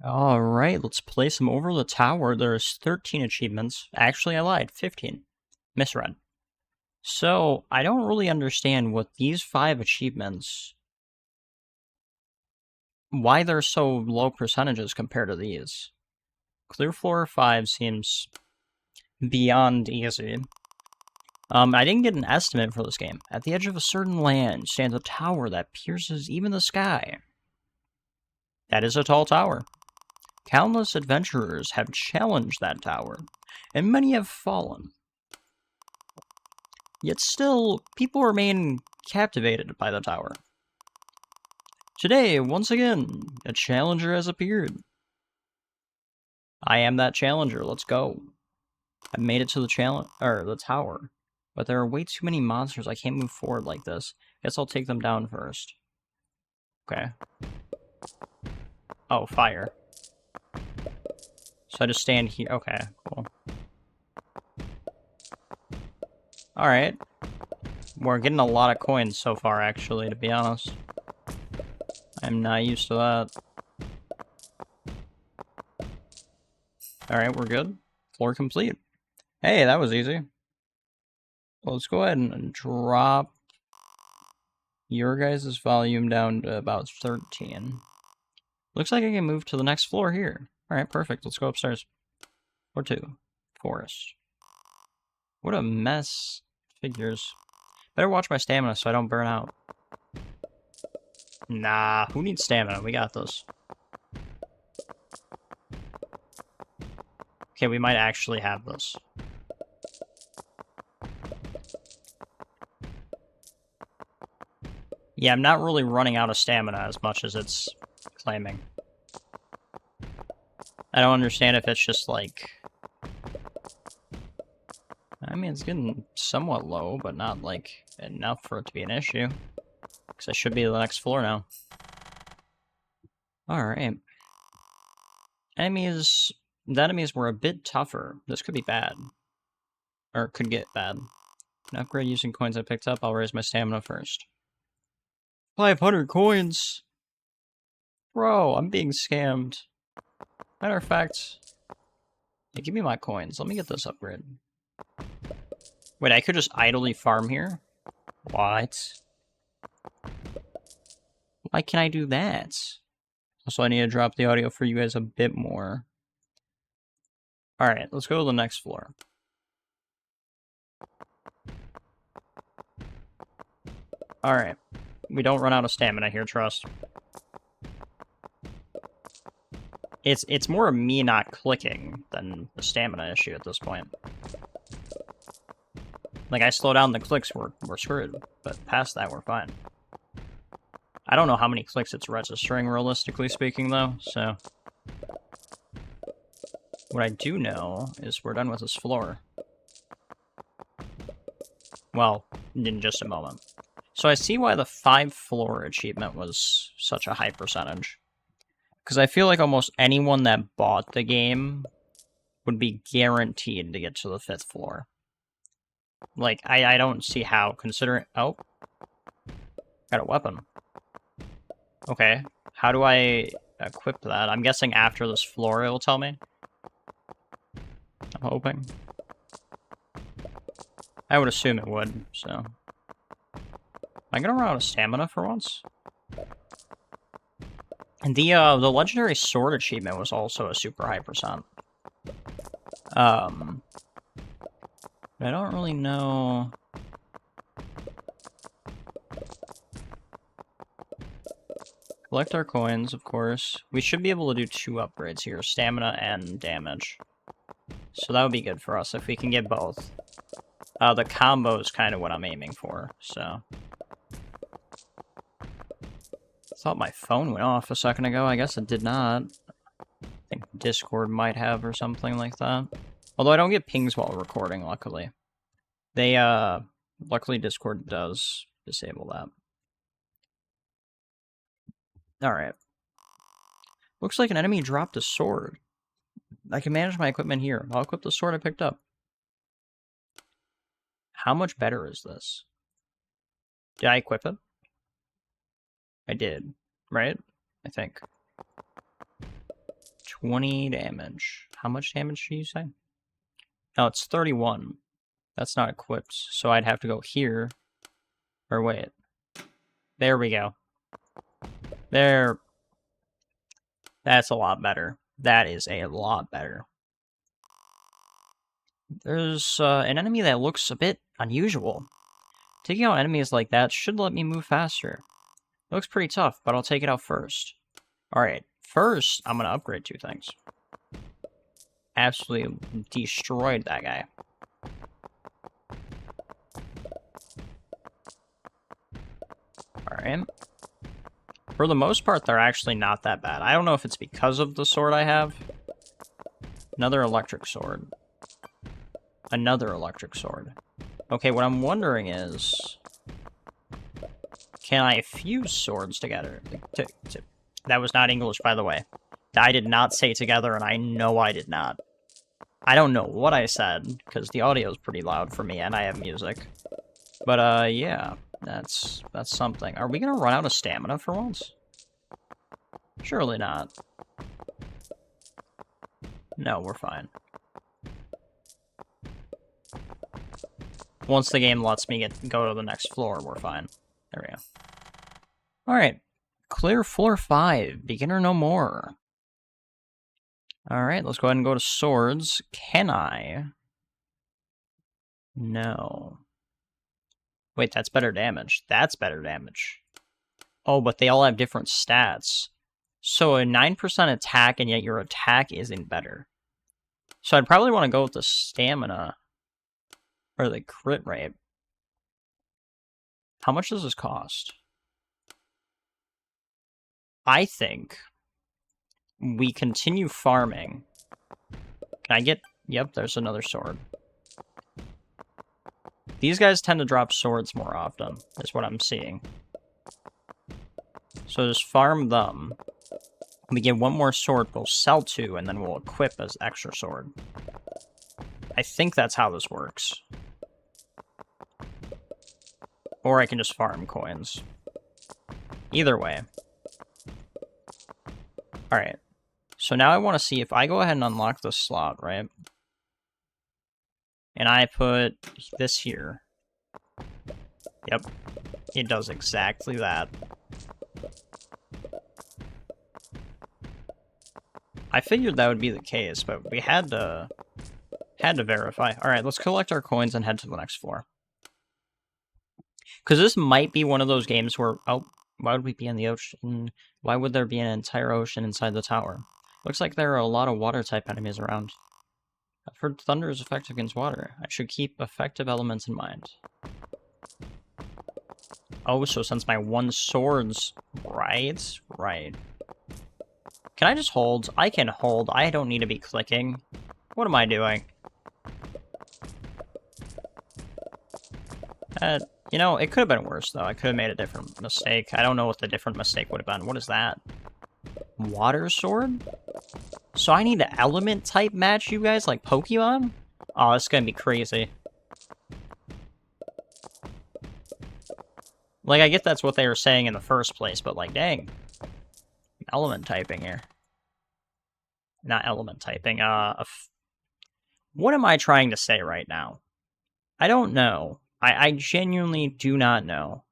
Alright, let's place him over the tower. There's 13 achievements. Actually, I lied. 15. Misread. So, I don't really understand what these 5 achievements... why they're so low percentages compared to these. Clear Floor 5 seems beyond easy. I didn't get an estimate for this game. At the edge of a certain land stands a tower that pierces even the sky. That is a tall tower. Countless adventurers have challenged that tower, and many have fallen. Yet still, people remain captivated by the tower. Today, once again, a challenger has appeared. I am that challenger, let's go. I made it to the tower, but there are way too many monsters. I can't move forward like this. Guess I'll take them down first. Okay. Oh, fire. So I just stand here. Okay, cool. Alright. We're getting a lot of coins so far, actually, to be honest. I'm not used to that. Alright, we're good. Floor complete. Hey, that was easy. Well, let's go ahead and drop your guys' volume down to about 13. Looks like I can move to the next floor here. Alright, perfect. Let's go upstairs. Floor 2. Forest. What a mess. Figures. Better watch my stamina so I don't burn out. Nah, who needs stamina? We got this. Okay, we might actually have this. Yeah, I'm not really running out of stamina as much as it's claiming. I don't understand if it's just like... I mean, it's getting somewhat low, but not like enough for it to be an issue. Because I should be to the next floor now. Alright. The enemies were a bit tougher. This could be bad. Or could get bad. An upgrade using coins I picked up, I'll raise my stamina first. 500 coins! Bro, I'm being scammed. Matter of fact... Yeah, give me my coins. Let me get this upgrade. Wait, I could just idly farm here? What? Why can I do that? Also, I need to drop the audio for you guys a bit more. Alright, let's go to the next floor. Alright. We don't run out of stamina here, trust. It's more me not clicking than the stamina issue at this point. Like, I slow down the clicks, we're screwed. But past that, we're fine. I don't know how many clicks it's registering, realistically speaking, though, so... What I do know is we're done with this floor. Well, in just a moment. So I see why the 5-floor achievement was such a high percentage. Because I feel like almost anyone that bought the game would be guaranteed to get to the 5th floor. Like, I don't see how, considering... Oh. Got a weapon. Okay. How do I equip that? I'm guessing after this floor it'll tell me. I'm hoping. I would assume it would, so... Am I gonna run out of stamina for once? And the legendary sword achievement was also a super high percent. I don't really know... Collect our coins, of course. We should be able to do 2 upgrades here, stamina and damage. So that would be good for us if we can get both. The combo is kind of what I'm aiming for, so... I thought my phone went off a second ago. I guess it did not. I think Discord might have or something like that. Although I don't get pings while recording, luckily. Luckily Discord does disable that. Alright. Looks like an enemy dropped a sword. I can manage my equipment here. I'll equip the sword I picked up. How much better is this? Did I equip it? I did, right? I think. 20 damage. How much damage do you say? No, it's 31. That's not equipped, so I'd have to go here. Or wait. There we go. There. That's a lot better. That is a lot better. There's an enemy that looks a bit unusual. Taking out enemies like that should let me move faster. It looks pretty tough, but I'll take it out first. Alright, first, I'm gonna upgrade 2 things. Absolutely destroyed that guy. Alright. For the most part, they're actually not that bad. I don't know if it's because of the sword I have. Another electric sword. Another electric sword. Okay, what I'm wondering is... Can I fuse swords together? That was not English, by the way. I did not say together, and I know I did not. I don't know what I said, because the audio is pretty loud for me, and I have music. But, yeah, that's something. Are we gonna run out of stamina for once? Surely not. No, we're fine. Once the game lets me go to the next floor, we're fine. There we go. Alright. Clear floor 5. Beginner no more. Alright, let's go ahead and go to swords. Can I? No. Wait, that's better damage. That's better damage. Oh, but they all have different stats. So a 9% attack, and yet your attack isn't better. So I'd probably want to go with the stamina. Or the crit rate. How much does this cost? I think we continue farming. Can I get... Yep, there's another sword. These guys tend to drop swords more often, is what I'm seeing. So just farm them. We get 1 more sword, we'll sell 2, and then we'll equip as extra sword. I think that's how this works. Or I can just farm coins. Either way. Alright. So now I want to see if I go ahead and unlock this slot, right? And I put this here. Yep. It does exactly that. I figured that would be the case, but we had to verify. Alright, let's collect our coins and head to the next floor. Because this might be one of those games where... Oh, why would we be in the ocean? Why would there be an entire ocean inside the tower? Looks like there are a lot of water-type enemies around. I've heard thunder is effective against water. I should keep effective elements in mind. Oh, so since my 1 sword's... Right. Can I just hold? I can hold. I don't need to be clicking. What am I doing? You know, it could have been worse, though. I could have made a different mistake. I don't know what the different mistake would have been. What is that? Water sword? So I need to element-type match you guys like Pokemon? Oh, this is gonna be crazy. Like, I get that's what they were saying in the first place, but like, dang. Element typing here. Not element typing, what am I trying to say right now? I don't know. I genuinely do not know.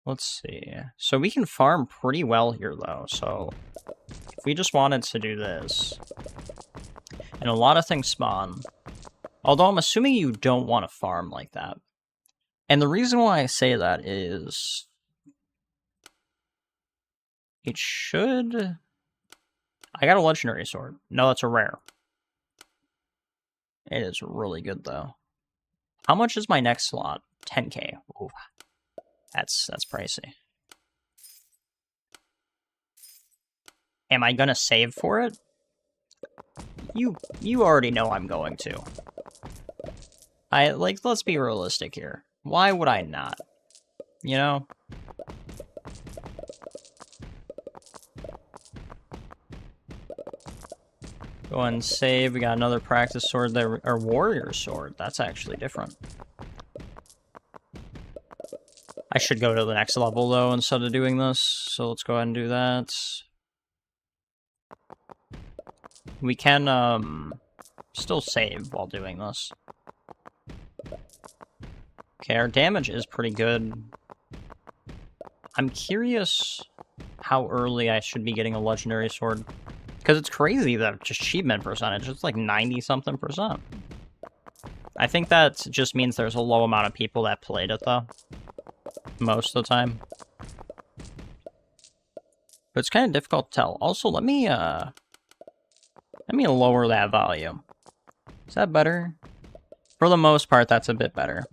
Let's see. So we can farm pretty well here, though. So if we just wanted to do this, and a lot of things spawn. Although I'm assuming you don't want to farm like that. And the reason why I say that is... It should... I got a legendary sword. No, that's a rare. It is really good, though. How much is my next slot? 10k. Ooh. That's pricey. Am I gonna save for it? You already know I'm going to. Let's be realistic here. Why would I not? You know? Go and save. We got another practice sword there, or warrior sword. That's actually different. I should go to the next level, though, instead of doing this. So let's go ahead and do that. We can, still save while doing this. Okay, our damage is pretty good. I'm curious how early I should be getting a legendary sword. Because it's crazy, the achievement percentage. It's like 90-something%. I think that just means there's a low amount of people that played it, though. Most of the time. But it's kind of difficult to tell. Also, let me lower that volume. Is that better? For the most part, that's a bit better.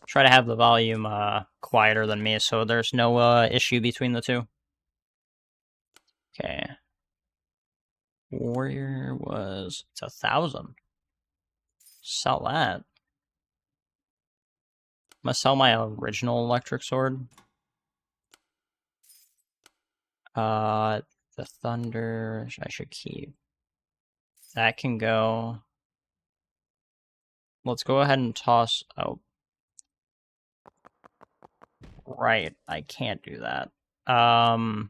Try to have the volume quieter than me, so there's no issue between the two. Okay. Warrior was... It's 1,000. Sell that. I'm gonna sell my original electric sword. The thunder... I should keep. That can go. Let's go ahead and toss... Oh. Right, I can't do that. Let's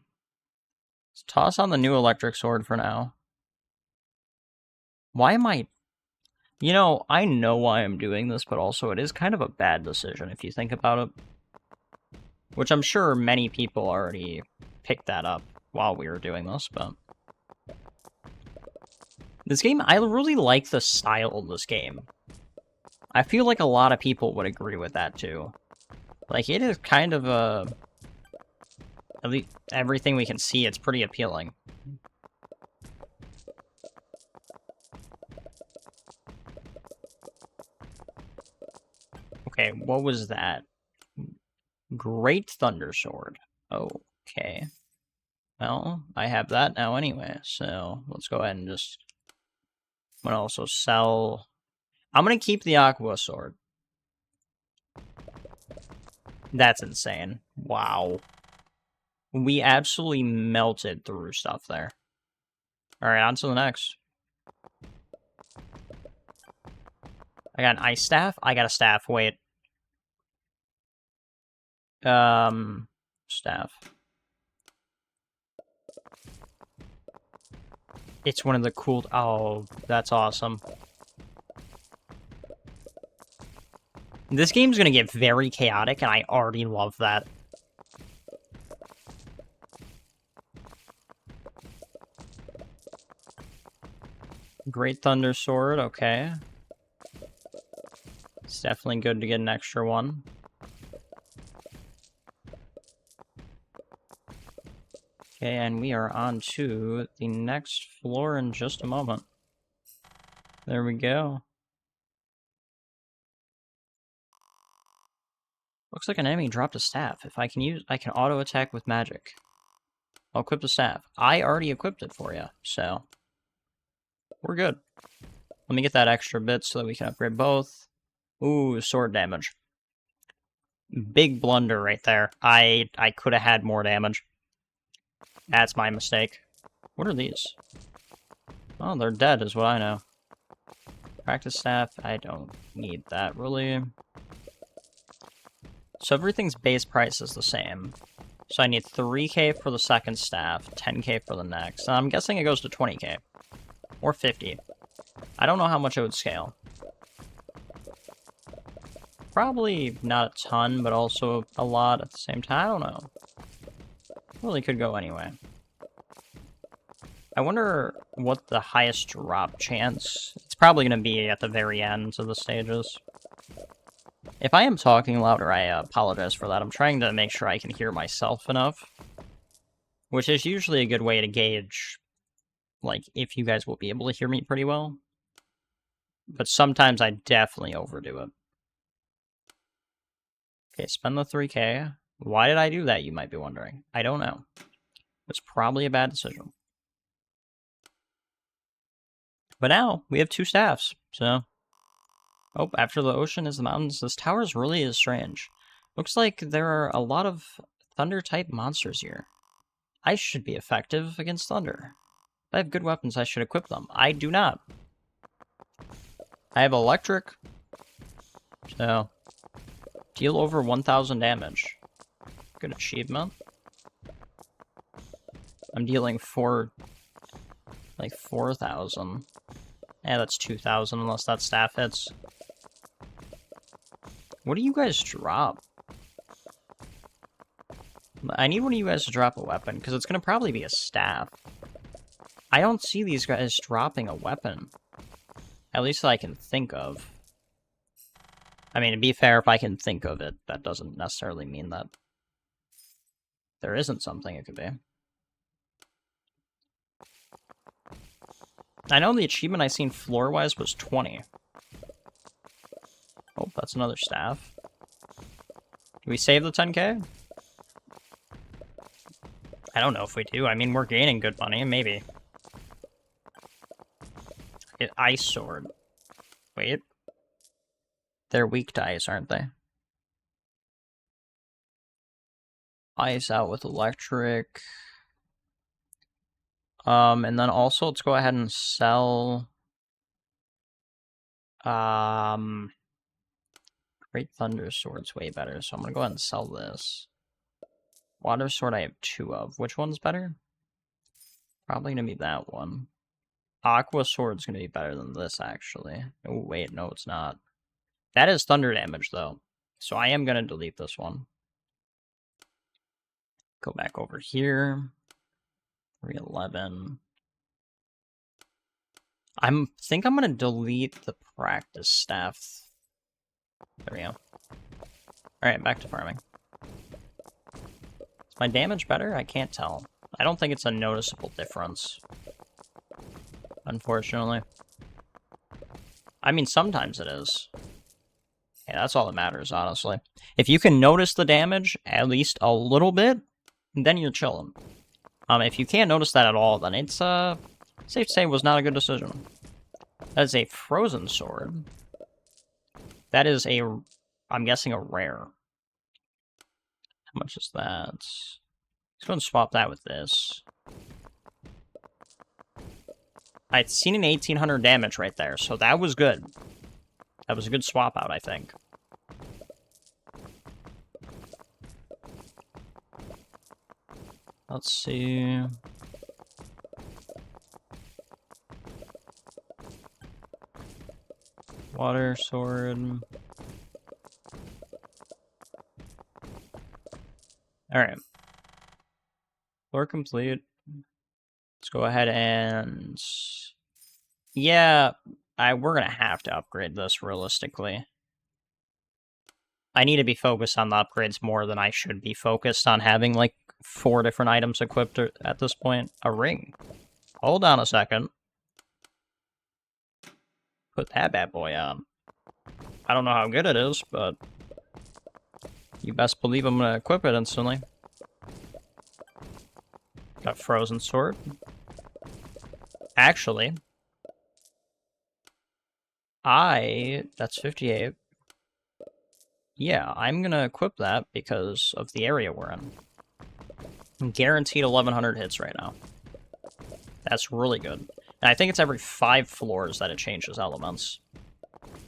toss on the new electric sword for now. Why am I... You know, I know why I'm doing this, but also it is kind of a bad decision if you think about it. Which I'm sure many people already picked that up while we were doing this, but... This game, I really like the style of this game. I feel like a lot of people would agree with that, too. Like, it is kind of a... At least everything we can see, it's pretty appealing. Okay, what was that? Great Thunder Sword. Okay. Well, I have that now anyway, so let's go ahead and just... I'm gonna also sell... I'm gonna keep the Aqua Sword. That's insane. Wow. We absolutely melted through stuff there. Alright, on to the next. I got an ice staff? I got a staff, wait. Staff. It's one of the cool... Oh, that's awesome. This game's gonna get very chaotic, and I already love that. Great Thunder Sword, okay. It's definitely good to get an extra one. Okay, and we are on to the next floor in just a moment. There we go. Looks like an enemy dropped a staff. If I can auto attack with magic. I'll equip the staff. I already equipped it for you, so we're good. Let me get that extra bit so that we can upgrade both. Ooh, sword damage. Big blunder right there. I could have had more damage. That's my mistake. What are these? Oh, they're dead is what I know. Practice staff, I don't need that really. So everything's base price is the same. So I need 3k for the second staff, 10k for the next. And I'm guessing it goes to 20k. Or 50. I don't know how much it would scale. Probably not a ton, but also a lot at the same time. I don't know. Really could go anyway. I wonder what the highest drop chance... It's probably going to be at the very ends of the stages. If I am talking louder, I apologize for that. I'm trying to make sure I can hear myself enough. Which is usually a good way to gauge, like, if you guys will be able to hear me pretty well. But sometimes I definitely overdo it. Okay, spend the 3k. Why did I do that, you might be wondering. I don't know. It's probably a bad decision. But now, we have 2 staffs, so... Oh, after the ocean is the mountains. This tower really is strange. Looks like there are a lot of thunder-type monsters here. I should be effective against thunder. If I have good weapons, I should equip them. I do not. I have electric. So... Deal over 1,000 damage. Good achievement. I'm dealing 4,000. Yeah, that's 2,000 unless that staff hits. What do you guys drop? I need one of you guys to drop a weapon, because it's going to probably be a staff. I don't see these guys dropping a weapon. At least that I can think of. I mean, to be fair, if I can think of it, that doesn't necessarily mean that there isn't something it could be. I know the achievement I seen floor-wise was 20. Oh, that's another staff. Do we save the 10k? I don't know if we do. I mean, we're gaining good money, maybe. Ice sword. Wait. They're weak to ice, aren't they? Ice out with electric. And then also let's go ahead and sell Great Thunder Sword's way better, so I'm gonna go ahead and sell this. Water Sword I have 2 of. Which one's better? Probably gonna be that one. Aqua Sword's gonna be better than this, actually. Oh, wait, no, it's not. That is thunder damage, though. So I am gonna delete this one. Go back over here. 311. I think I'm gonna delete the practice staff. There we go. Alright, back to farming. Is my damage better? I can't tell. I don't think it's a noticeable difference. Unfortunately. I mean, sometimes it is. Yeah, that's all that matters, honestly. If you can notice the damage, at least a little bit, then you're chilling. If you can't notice that at all, then it's, safe to say it was not a good decision. That is a frozen sword. That is a, I'm guessing, a rare. How much is that? Let's go and swap that with this. I'd seen an 1,800 damage right there, so that was good. That was a good swap out, I think. Let's see. Water sword. Alright. Floor complete. Let's go ahead and... Yeah, we're gonna have to upgrade this realistically. I need to be focused on the upgrades more than I should be focused on having, like, 4 different items equipped at this point. A ring. Hold on a second. Put that bad boy on. I don't know how good it is, but you best believe I'm gonna equip it instantly. Got frozen sword. Actually, that's 58. Yeah, I'm gonna equip that because of the area we're in. I'm guaranteed 1,100 hits right now. That's really good. And I think it's every 5 floors that it changes elements.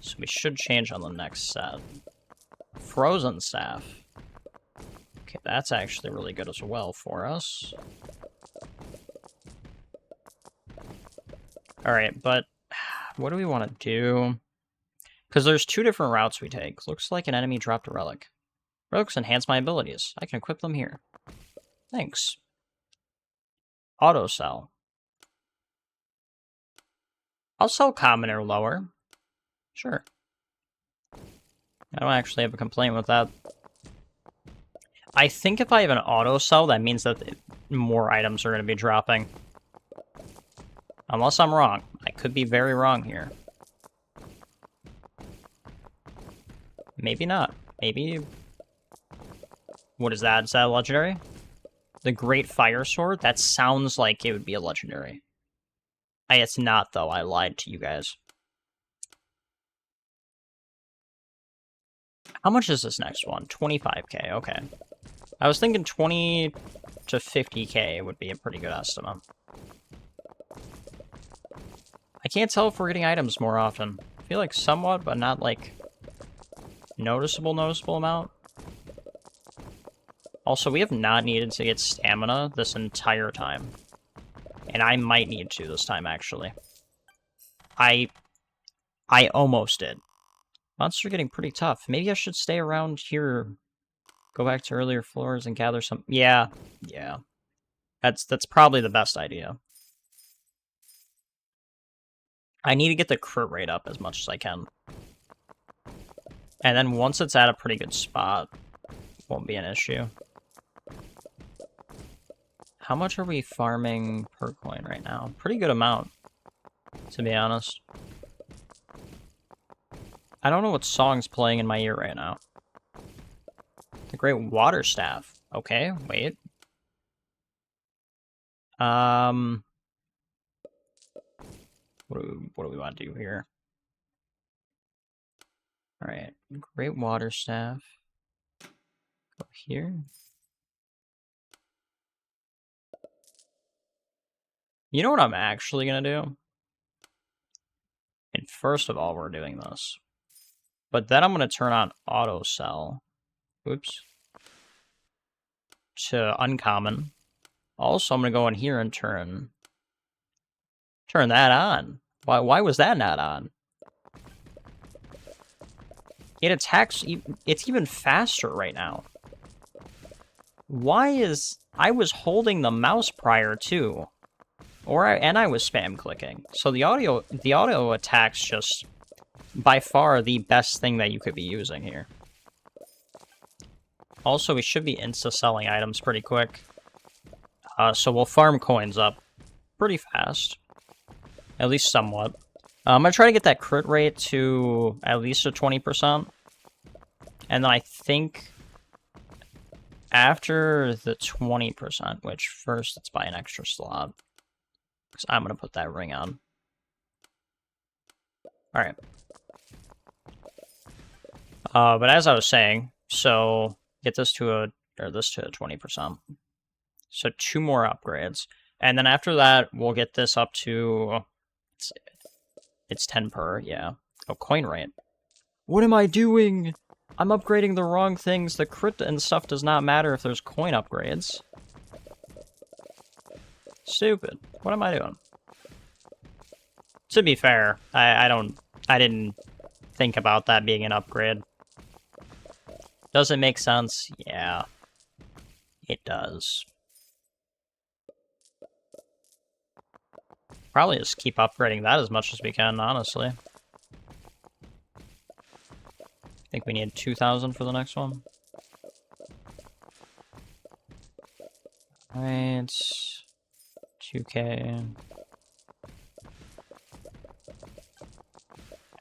So we should change on the next set. Frozen staff. Okay, that's actually really good as well for us. Alright, but what do we want to do? Because there's 2 different routes we take. Looks like an enemy dropped a relic. Relics enhance my abilities. I can equip them here. Thanks. Auto sell. I'll sell common or lower. Sure. I don't actually have a complaint with that. I think if I have an auto sell, that means that more items are going to be dropping. Unless I'm wrong. I could be very wrong here. Maybe not. Maybe... What is that? Is that a legendary? The Great Fire Sword? That sounds like it would be a legendary. It's not, though. I lied to you guys. How much is this next one? 25k, okay. I was thinking 20 to 50k would be a pretty good estimate. I can't tell if we're getting items more often. I feel like somewhat, but not like noticeable amount. Also, we have not needed to get stamina this entire time. And I might need to this time, actually. I almost did. Monsters are getting pretty tough. Maybe I should stay around here, go back to earlier floors and gather some... Yeah. That's probably the best idea. I need to get the crit rate up as much as I can. And then once it's at a pretty good spot, won't be an issue. How much are we farming per coin right now? Pretty good amount, to be honest. I don't know what song's playing in my ear right now. The Great Water Staff. Okay, wait. What do we want to do here? Alright, Great Water Staff. Go here. You know what I'm actually going to do? And first of all, we're doing this. But then I'm going to turn on auto sell. Oops. To uncommon. Also, I'm going to go in here and turn that on. Why was that not on? It attacks... It's even faster right now. Why is... I was holding the mouse prior to. And I was spam clicking. So the auto attack's just by far the best thing that you could be using here. Also, we should be insta-selling items pretty quick. So we'll farm coins up pretty fast. At least somewhat. I'm going to try to get that crit rate to at least a 20%. And then I think after the 20%, which first let's buy an extra slot. Because I'm going to put that ring on. Alright. But as I was saying, so get this to this to 20%. So 2 more upgrades. And then after that, we'll get this up to... It's 10 per, yeah. Oh, coin rate. What am I doing? I'm upgrading the wrong things. The crit and stuff does not matter if there's coin upgrades. Stupid. What am I doing? To be fair, I didn't think about that being an upgrade. Does it make sense? Yeah. It does. Probably just keep upgrading that as much as we can, honestly. I think we need 2,000 for the next one. Alright. 2K.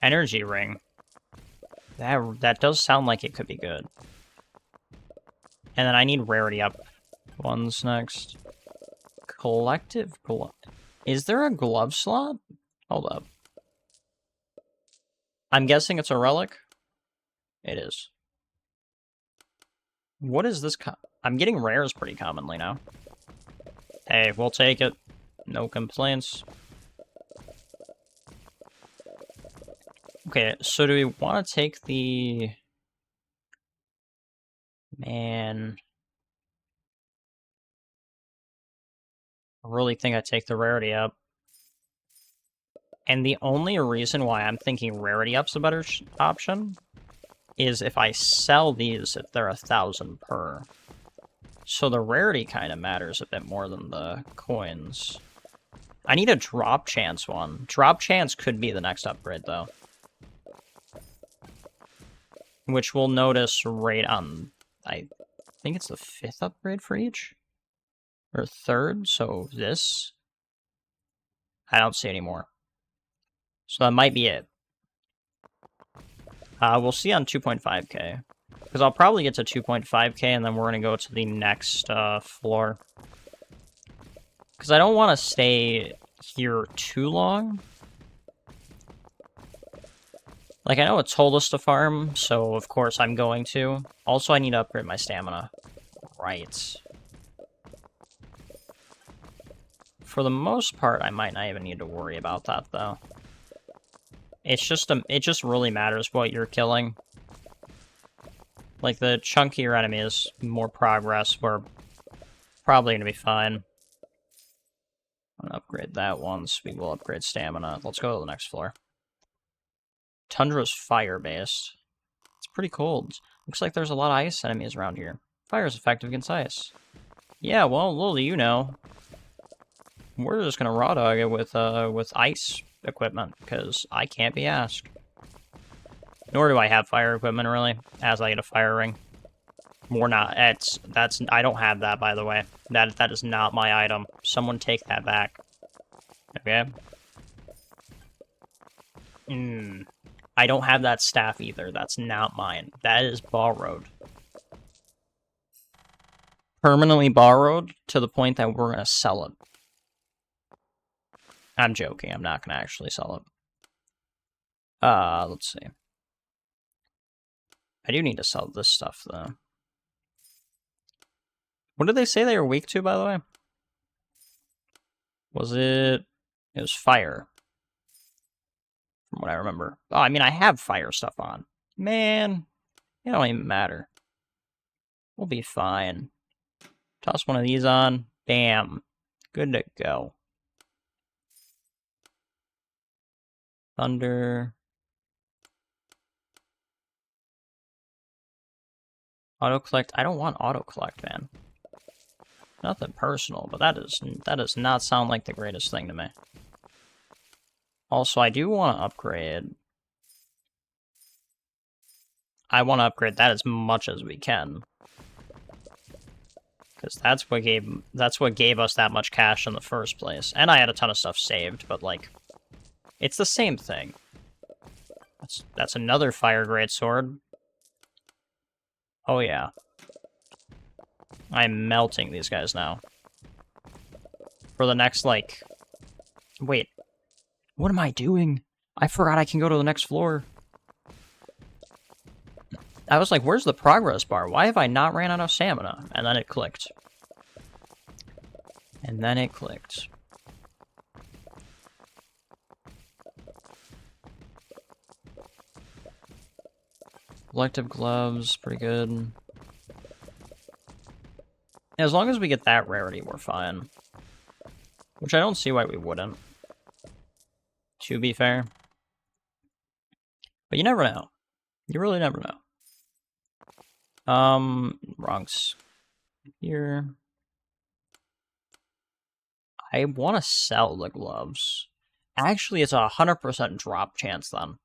Energy ring. That does sound like it could be good. And then I need rarity up ones next. Collective glove. Is there a glove slot? Hold up. I'm guessing it's a relic. It is. What is this? I'm getting rares pretty commonly now. Hey, we'll take it. No complaints. Okay, so do we want to take the... Man... I really think I take the rarity up. And the only reason why I'm thinking rarity up's a better option is if I sell these if they're 1,000 per. So the rarity kind of matters a bit more than the coins. I need a drop chance one. Drop chance could be the next upgrade, though. Which we'll notice right on... I think it's the 5th upgrade for each? Or 3rd, so this... I don't see any more. So that might be it. We'll see on 2.5k. Because I'll probably get to 2.5k and then we're going to go to the next floor. Because I don't want to stay here too long. Like, I know it told us to farm, so of course I'm going to. Also, I need to upgrade my stamina. Right. For the most part, I might not even need to worry about that, though. It's just, it just really matters what you're killing. Like, the chunkier enemies, more progress, we're probably gonna be fine. I'm gonna upgrade that once. We will upgrade stamina. Let's go to the next floor. Tundra's fire-based. It's pretty cold. Looks like there's a lot of ice enemies around here. Fire is effective against ice. Yeah, well, little do you know. We're just gonna raw dog it with ice equipment, because I can't be asked. Nor do I have fire equipment, really, as I get a fire ring. More not. I don't have that, by the way. That is not my item. Someone take that back. Okay? I don't have that staff either. That's not mine. That is borrowed. Permanently borrowed to the point that we're gonna sell it. I'm joking. I'm not gonna actually sell it. Let's see. I do need to sell this stuff, though. What did they say they were weak to, by the way? Was it... It was fire. From what I remember. Oh, I mean, I have fire stuff on. Man, it don't even matter. We'll be fine. Toss one of these on. Bam. Good to go. Thunder. Auto-collect. I don't want auto-collect, man. Nothing personal, but that does not sound like the greatest thing to me. Also, I do want to upgrade. I want to upgrade that as much as we can. Because that's what gave us that much cash in the first place. And I had a ton of stuff saved, but like, it's the same thing. That's another fire greatsword. Oh yeah. I'm melting these guys now. For the next, like... Wait. What am I doing? I forgot I can go to the next floor. I was like, where's the progress bar? Why have I not ran out of stamina? And then it clicked. And then it clicked. Elective gloves, pretty good. As long as we get that rarity, we're fine. Which I don't see why we wouldn't. To be fair. But you never know. You really never know. Wrong here. I want to sell the gloves. Actually, it's a 100% drop chance then.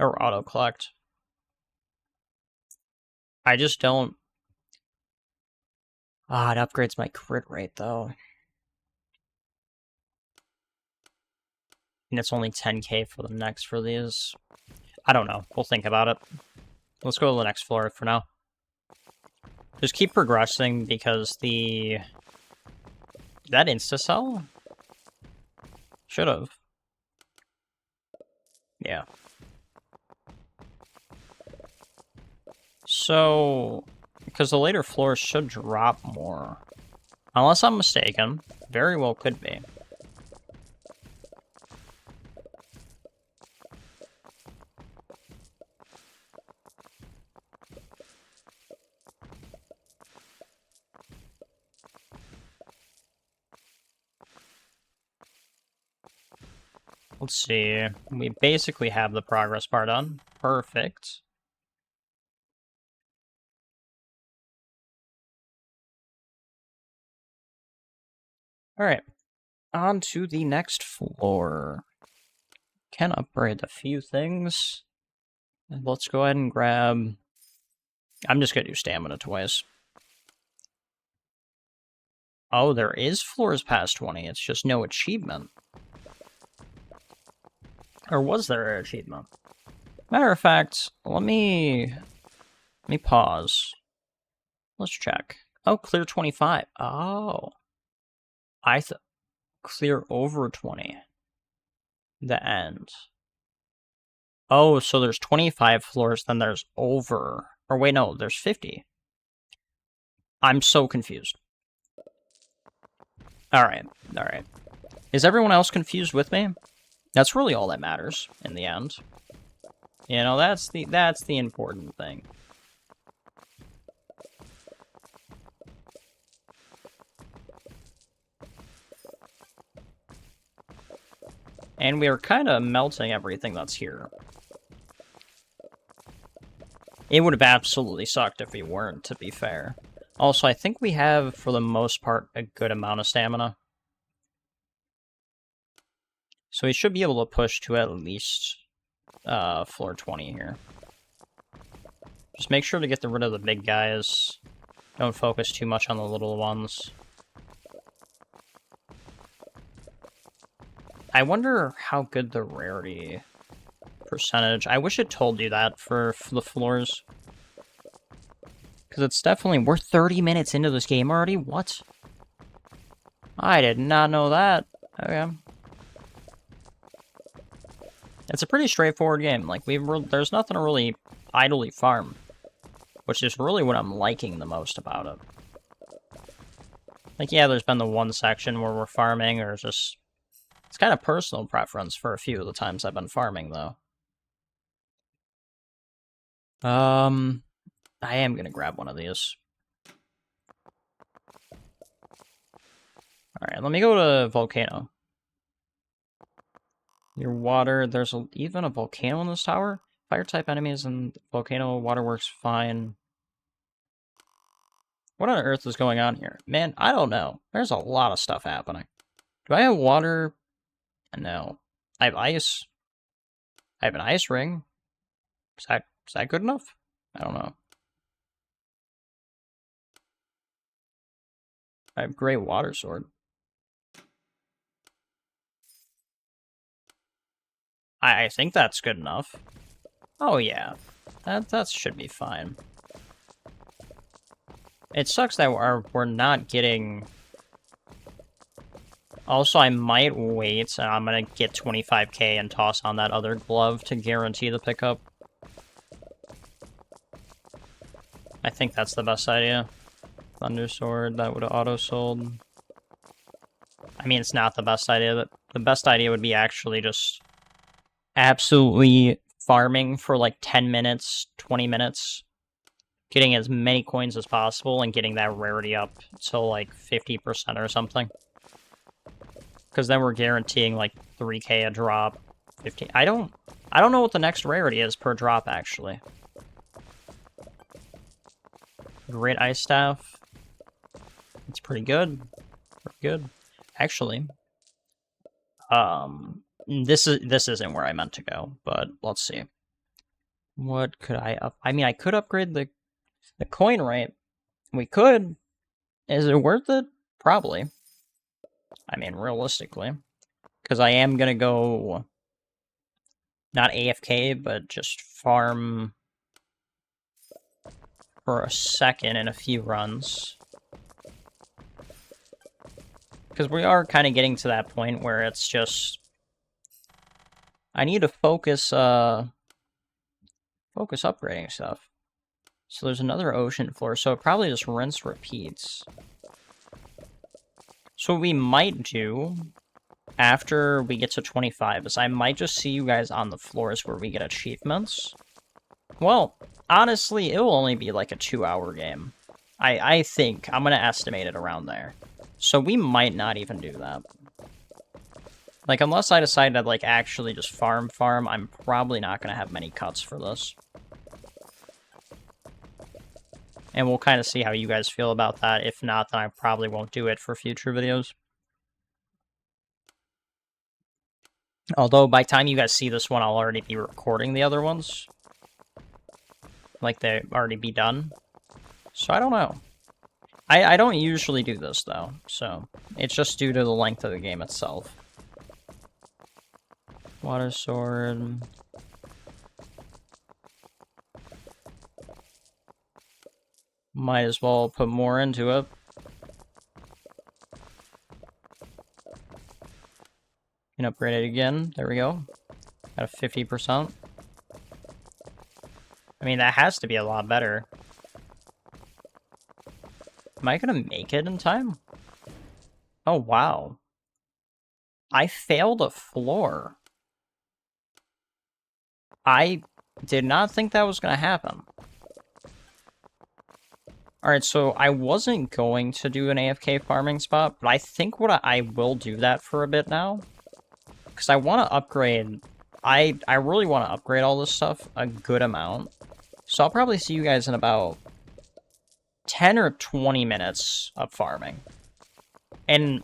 Or auto-collect. I just don't... Ah, it upgrades my crit rate, though. And it's only 10k for the next for these. I don't know. We'll think about it. Let's go to the next floor for now. Just keep progressing, because the... That insta-sell? Should've. Yeah. So... Because the later floors should drop more. Unless I'm mistaken. Very well could be. Let's see. We basically have the progress bar done. Perfect. Alright. On to the next floor. Can upgrade a few things. And let's go ahead and grab... I'm just gonna do stamina twice. Oh, there is floors past 20. It's just no achievement. Or was there an achievement? Matter of fact, let me pause. Let's check. Oh, clear 25. Oh. I thought clear over 20. The end. Oh, so there's 25 floors, then there's over. Or wait, no, there's 50. I'm so confused. Alright. Is everyone else confused with me? That's really all that matters in the end. You know, that's the important thing. And we are kind of melting everything that's here. It would have absolutely sucked if we weren't, to be fair. Also, I think we have, for the most part, a good amount of stamina. So we should be able to push to at least floor 20 here. Just make sure to get rid of the big guys. Don't focus too much on the little ones. I wonder how good the rarity percentage... I wish it told you that for the floors. Because it's definitely... We're 30 minutes into this game already? What? I did not know that. Okay. It's a pretty straightforward game. Like, there's nothing to really idly farm. Which is really what I'm liking the most about it. Like, yeah, there's been the one section where we're farming, or just... It's kind of personal preference for a few of the times I've been farming, though. I am gonna grab one of these. Alright, let me go to Volcano. Your water, there's even a volcano in this tower? Fire-type enemies and Volcano, water works fine. What on earth is going on here? Man, I don't know. There's a lot of stuff happening. Do I have water? No. I have ice. I have an ice ring. Is that good enough? I don't know. I have great water sword. I think that's good enough. Oh yeah. That should be fine. It sucks that we're not getting... Also, I might wait, and I'm gonna get 25k and toss on that other glove to guarantee the pickup. I think that's the best idea. Thunder Sword, that would have auto-sold. I mean, it's not the best idea. The best idea would be actually just absolutely farming for like 10 minutes, 20 minutes. Getting as many coins as possible and getting that rarity up to like 50% or something. Because then we're guaranteeing like 3k a drop. 15. I don't know what the next rarity is per drop, actually. Great Ice Staff. It's pretty good. Pretty good. Actually, this isn't where I meant to go, but let's see. What could I up? I mean, I could upgrade the coin rate. We could. Is it worth it? Probably. I mean, realistically. Because I am gonna go... Not AFK, but just farm... for a second in a few runs. Because we are kind of getting to that point where it's just... I need to focus upgrading stuff. So there's another ocean floor, so it probably just rinse repeats. So what we might do after we get to 25 is I might just see you guys on the floors where we get achievements. Well, honestly, it will only be like a 2-hour game. I think. I'm going to estimate it around there. So we might not even do that. Like, unless I decide to, like, actually just farm, I'm probably not going to have many cuts for this. And we'll kind of see how you guys feel about that. If not, then I probably won't do it for future videos. Although, by the time you guys see this one, I'll already be recording the other ones. Like, they already be done. So, I don't know. I don't usually do this, though. So, it's just due to the length of the game itself. Water sword... Might as well put more into it. And upgrade it again. There we go. Got a 50%. I mean, that has to be a lot better. Am I gonna make it in time? Oh, wow. I failed a floor. I did not think that was gonna happen. Alright, so I wasn't going to do an AFK farming spot, but I think I will do that for a bit now. Because I want to upgrade... I really want to upgrade all this stuff a good amount. So I'll probably see you guys in about 10 or 20 minutes of farming. And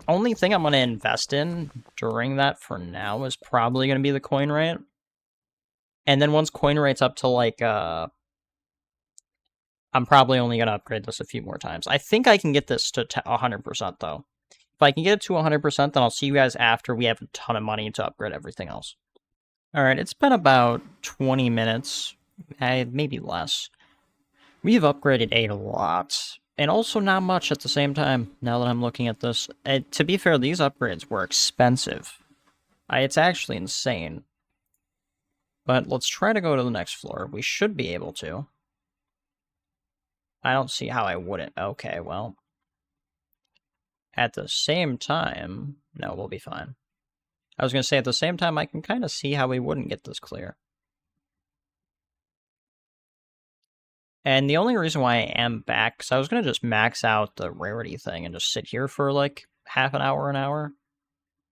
only thing I'm going to invest in during that for now is probably going to be the coin rate. And then once coin rate's up to like, I'm probably only going to upgrade this a few more times. I think I can get this to 100% though. If I can get it to 100%, then I'll see you guys after we have a ton of money to upgrade everything else. Alright, it's been about 20 minutes, maybe less. We've upgraded a lot, and also not much at the same time, now that I'm looking at this. To be fair, these upgrades were expensive. It's actually insane. But let's try to go to the next floor. We should be able to. I don't see how I wouldn't. Okay, well. At the same time... No, we'll be fine. I was going to say, at the same time, I can kind of see how we wouldn't get this clear. And the only reason why I am back, because I was going to just max out the rarity thing and just sit here for like half an hour.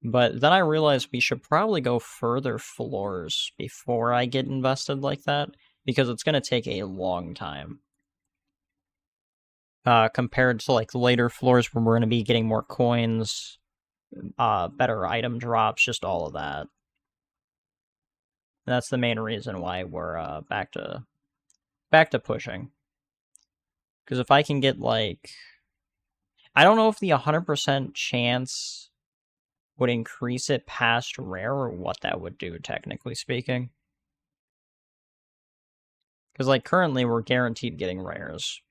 But then I realized we should probably go further floors before I get invested like that, because it's going to take a long time. Compared to like later floors where we're going to be getting more coins, better item drops, just all of that. And that's the main reason why we're back to pushing. Because if I can get like... I don't know if the 100% chance would increase it past rare or what that would do, technically speaking. Because like currently we're guaranteed getting rares.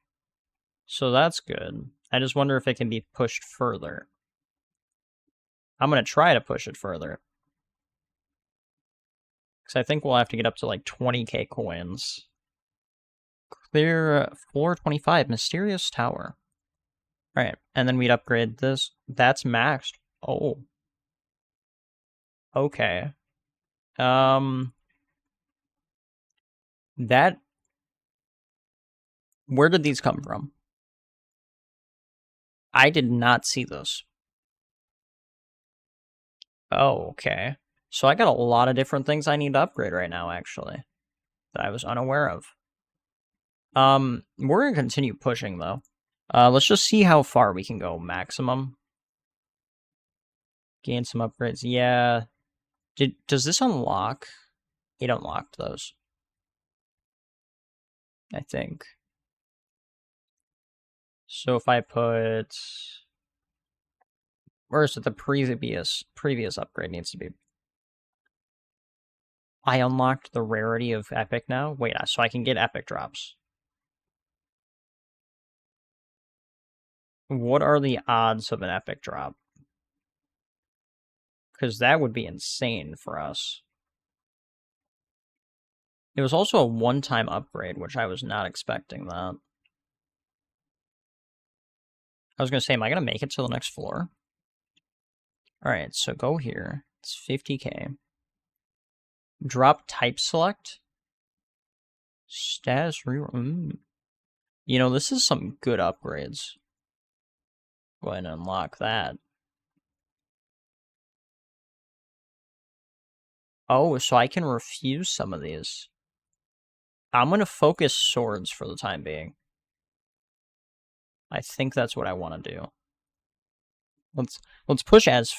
So that's good. I just wonder if it can be pushed further. I'm going to try to push it further. Because I think we'll have to get up to like 20k coins. Clear floor 25, Mysterious Tower. Alright, and then we'd upgrade this. That's maxed. Oh. Okay. That... Where did these come from? I did not see this. Oh, okay. So I got a lot of different things I need to upgrade right now, actually. That I was unaware of. We're gonna continue pushing, though. Let's just see how far we can go maximum. Gain some upgrades. Yeah. Does this unlock? It unlocked those. I think. So if I put... Where is it? The previous upgrade needs to be... I unlocked the rarity of epic now? Wait, so I can get epic drops. What are the odds of an epic drop? Because that would be insane for us. It was also a one-time upgrade, which I was not expecting that. I was going to say, am I going to make it to the next floor? Alright, so go here. It's 50k. Drop type select. Status reroll. You know, this is some good upgrades. Go ahead and unlock that. Oh, so I can refuse some of these. I'm going to focus swords for the time being. I think that's what I want to do. Let's push as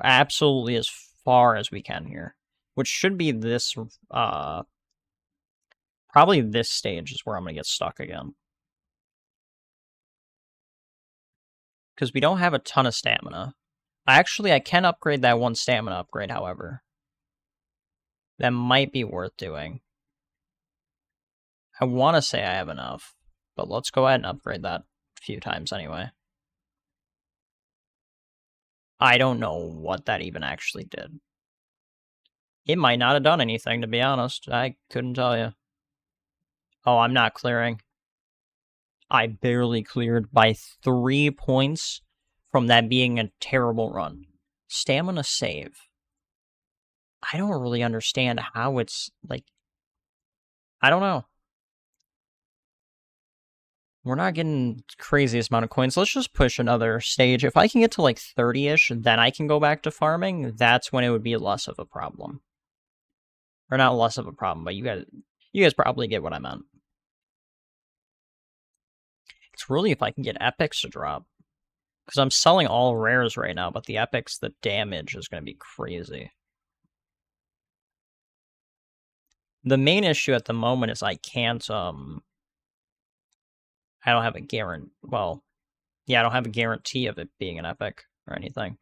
absolutely as far as we can here, which should be this. Probably this stage is where I'm gonna get stuck again, because we don't have a ton of stamina. I can upgrade that one stamina upgrade, however. That might be worth doing. I want to say I have enough, but let's go ahead and upgrade that a few times anyway. I don't know what that even actually did. It might not have done anything, to be honest. I couldn't tell you. Oh, I'm not clearing. I barely cleared by 3 points from that being a terrible run. Stamina save. I don't really understand how it's, like... I don't know. We're not getting craziest amount of coins. Let's just push another stage. If I can get to like 30-ish, then I can go back to farming. That's when it would be less of a problem. Or not less of a problem, but you guys probably get what I meant. It's really if I can get epics to drop. Because I'm selling all rares right now, but the epics, the damage is going to be crazy. The main issue at the moment is I can't, I don't have a guarantee. Well, yeah, I don't have a guarantee of it being an epic or anything.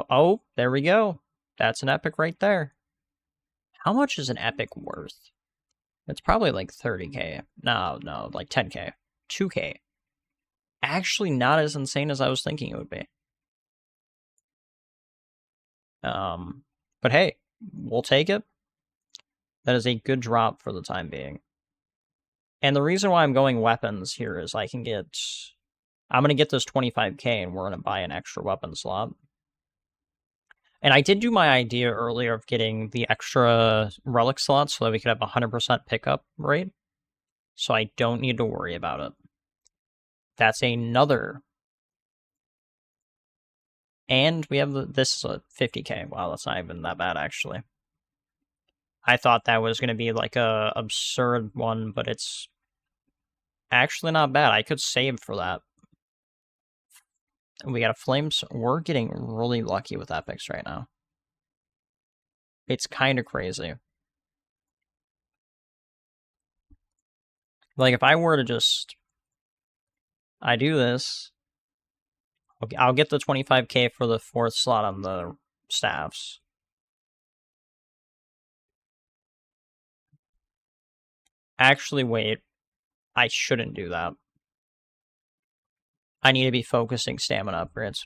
Oh, there we go. That's an epic right there. How much is an epic worth? It's probably like 30k. No, like 10k. 2k. Actually not as insane as I was thinking it would be. But hey, we'll take it. That is a good drop for the time being. And the reason why I'm going weapons here is I'm going to get this 25k and we're going to buy an extra weapon slot. And I did do my idea earlier of getting the extra relic slots so that we could have 100% pickup rate. So I don't need to worry about it. That's another. And we have this is a 50k. Wow, that's not even that bad, actually. I thought that was going to be like a absurd one, but it's actually not bad. I could save for that. We got a flames. We're getting really lucky with epics right now. It's kind of crazy. Like, if I were to just... I do this. Okay, I'll get the 25k for the 4th slot on the staffs. Actually, wait. I shouldn't do that. I need to be focusing stamina upgrades.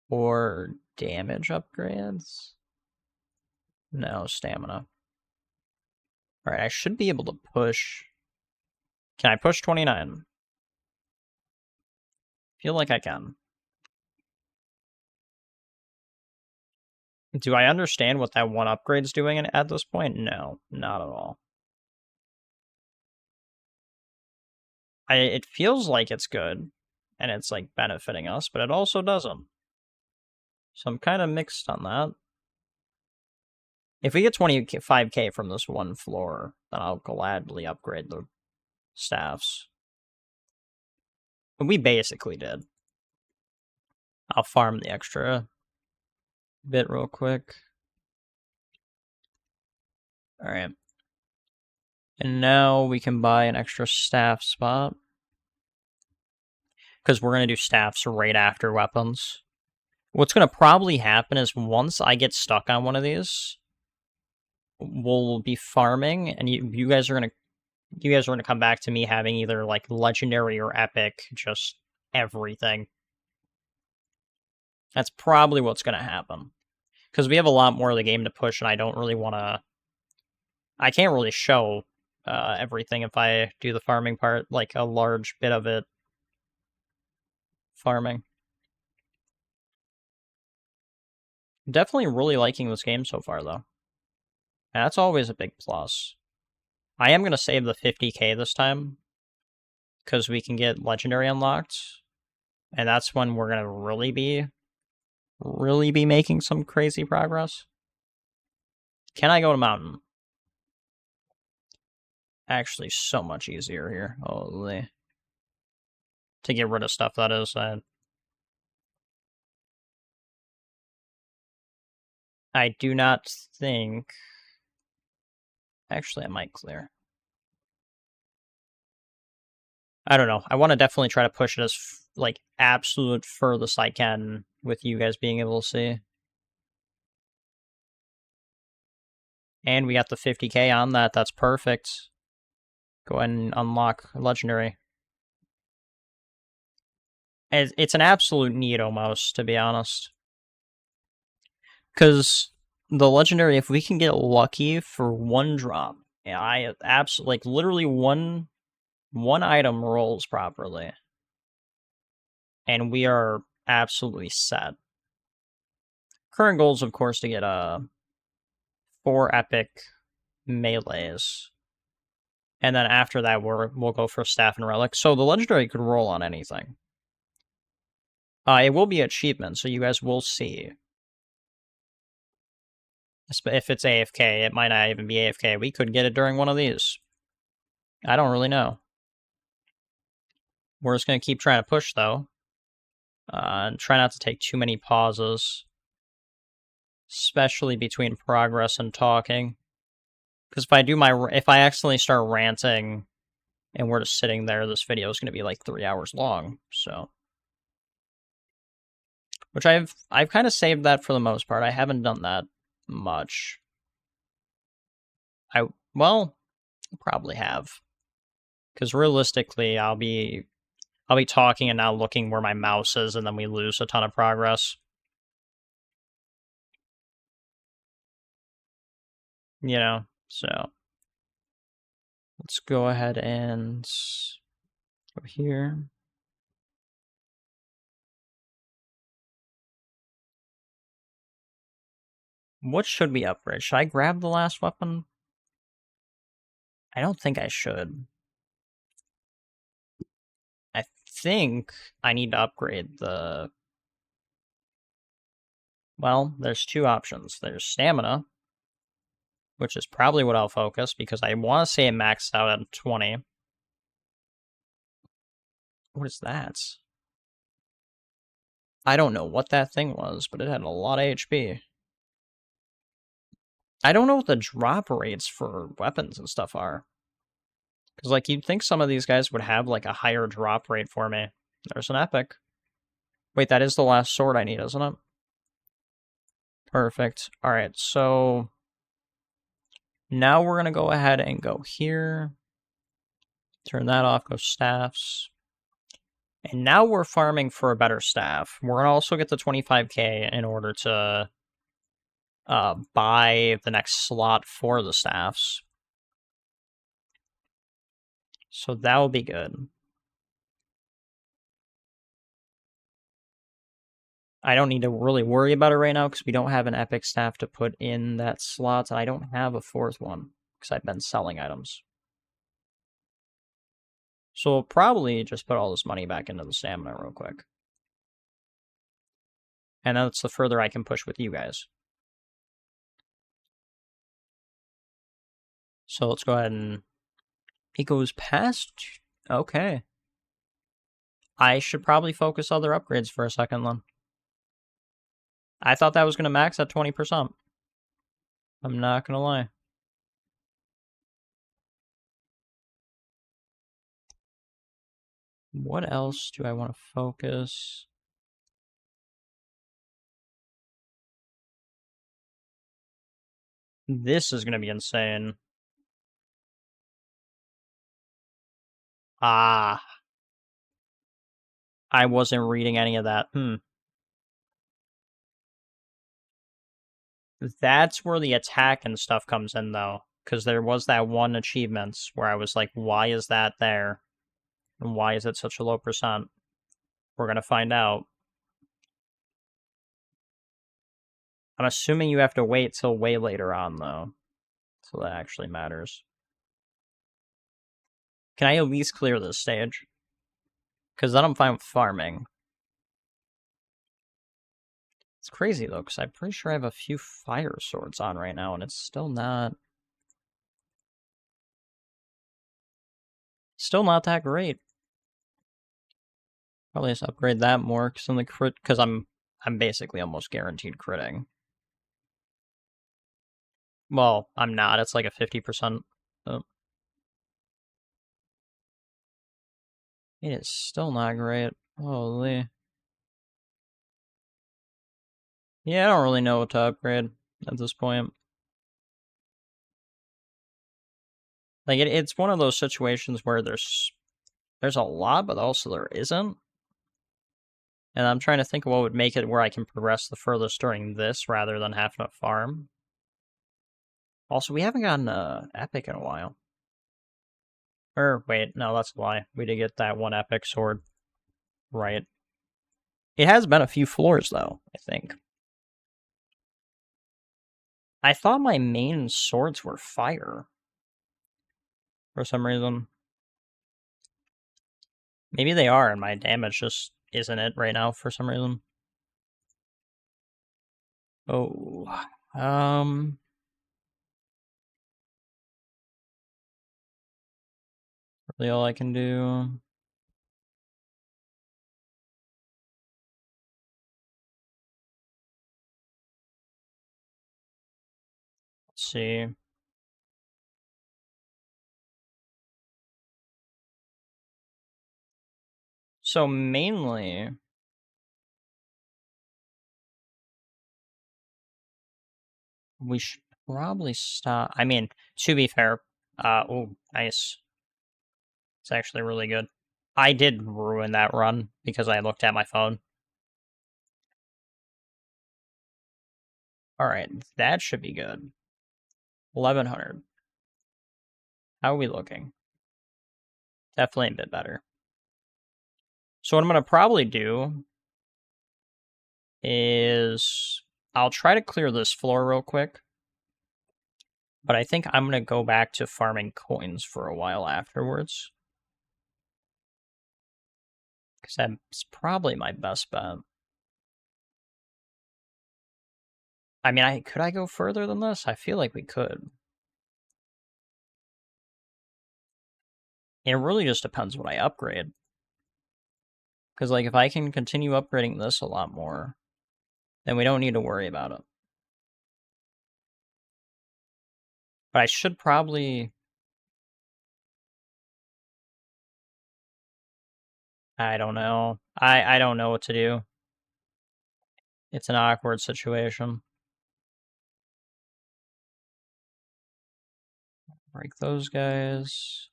Or damage upgrades? No, stamina. Alright, I should be able to push... Can I push 29? Feel like I can. Do I understand what that one upgrade's doing at this point? No, not at all. It feels like it's good, and it's like benefiting us, but it also doesn't. So I'm kind of mixed on that. If we get 25k from this one floor, then I'll gladly upgrade the staffs. We basically did. I'll farm the extra bit real quick. Alright. And now we can buy an extra staff spot. Because we're going to do staffs right after weapons. What's going to probably happen is once I get stuck on one of these, we'll be farming, and you guys are going to come back to me having either like legendary or epic, just everything. That's probably what's going to happen. Because we have a lot more of the game to push, and I don't really want to... I can't really show everything if I do the farming part, like a large bit of it farming. Definitely really liking this game so far, though. And that's always a big plus. I am going to save the 50k this time, because we can get legendary unlocked, and that's when we're going to really be making some crazy progress. Can I go to mountain? Actually, so much easier here. Holy. To get rid of stuff, that is. I do not think... Actually, I might clear. I don't know. I want to definitely try to push it as, like, absolute furthest I can with you guys being able to see. And we got the 50k on that. That's perfect. Go ahead and unlock legendary. It's an absolute need, almost, to be honest. Because the legendary, if we can get lucky for one drop, yeah, I absolutely, like, literally one item rolls properly, and we are absolutely set. Current goal is, of course, to get 4 epic melees. And then after that, we'll go for staff and relic. So the legendary could roll on anything. It will be achievement, so you guys will see. If it's AFK, it might not even be AFK. We could get it during one of these. I don't really know. We're just going to keep trying to push, though. And try not to take too many pauses. Especially between progress and talking. Because if I accidentally start ranting and we're just sitting there, this video is going to be like 3 hours long, so. Which I've kind of saved that for the most part. I haven't done that much. Well, probably have. Because realistically, I'll be talking and now looking where my mouse is, and then we lose a ton of progress. You know, so. Let's go ahead and go here. What should we upgrade? Should I grab the last weapon? I don't think I should. I think I need to upgrade the... Well, there's two options. There's stamina, which is probably what I'll focus, because I want to say it maxed out at 20. What is that? I don't know what that thing was, but it had a lot of HP. I don't know what the drop rates for weapons and stuff are. Because, like, you'd think some of these guys would have, like, a higher drop rate for me. There's an epic. Wait, that is the last sword I need, isn't it? Perfect. Alright, so... Now we're going to go ahead and go here. Turn that off, go staffs. And now we're farming for a better staff. We're going to also get the 25k in order to buy the next slot for the staffs. So that will be good. I don't need to really worry about it right now because we don't have an epic staff to put in that slot. And I don't have a fourth one because I've been selling items. So we'll probably just put all this money back into the stamina real quick. And that's the further I can push with you guys. So let's go ahead and... It goes past... Okay. I should probably focus other upgrades for a second then. I thought that was going to max at 20%. I'm not going to lie. What else do I want to focus? This is going to be insane. Ah. I wasn't reading any of that. That's where the attack and stuff comes in, though. Because there was that one achievement where I was like, why is that there? And why is it such a low percent? We're going to find out. I'm assuming you have to wait till way later on, though. So that actually matters. Can I at least clear this stage? Because then I'm fine with farming. It's crazy, though, because I'm pretty sure I have a few fire swords on right now, and it's still not... Still not that great. Probably just upgrade that more, because the crit... Because I'm basically almost guaranteed critting. Well, I'm not. It's like a 50%. Oh. It is still not great. Holy. Yeah, I don't really know what to upgrade at this point. Like, it's one of those situations where there's a lot, but also there isn't. And I'm trying to think of what would make it where I can progress the furthest during this rather than having to farm. Also, we haven't gotten epic in a while. Or, wait, no, that's a lie. We did get that one epic sword. Right. It has been a few floors, though, I think. I thought my main swords were fire. for some reason. Maybe they are, and my damage just isn't it right now for some reason. Oh, really all I can do. Let's see. So mainly, we should probably stop. I mean, to be fair, oh, nice. It's actually really good. I did ruin that run because I looked at my phone. All right, that should be good. 1100. How are we looking? Definitely a bit better. So what I'm gonna probably do is I'll try to clear this floor real quick, but I think I'm gonna go back to farming coins for a while afterwards, because that's probably my best bet. I mean, could I go further than this? I feel like we could. It really just depends what I upgrade. Because, like, if I can continue upgrading this a lot more, then we don't need to worry about it. But I should probably... I don't know. I don't know what to do. It's an awkward situation. Break those guys.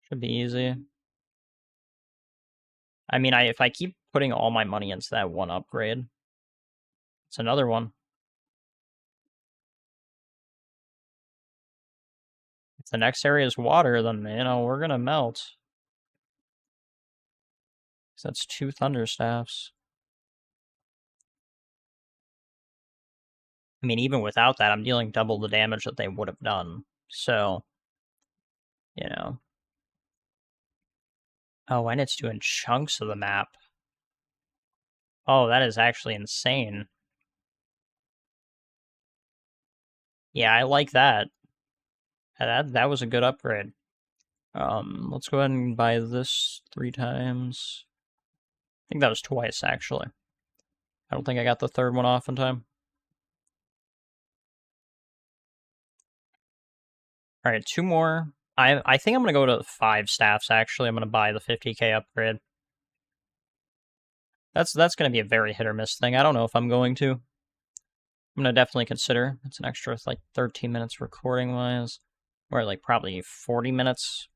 Should be easy. I mean, if I keep putting all my money into that one upgrade, it's another one. If the next area is water, then, we're gonna melt. So that's 2 Thunderstaffs. I mean, even without that, I'm dealing double the damage that they would have done. So, Oh, and it's doing chunks of the map. Oh, that is actually insane. Yeah, I like that. That was a good upgrade. Let's go ahead and buy this 3 times. I think that was twice, actually. I don't think I got the third one off in time. Alright, 2 more. I think I'm going to go to 5 staffs, actually. I'm going to buy the 50k upgrade. That's going to be a very hit or miss thing. I don't know if I'm going to. I'm going to definitely consider. It's an extra, 13 minutes recording-wise. Or, probably 40 minutes.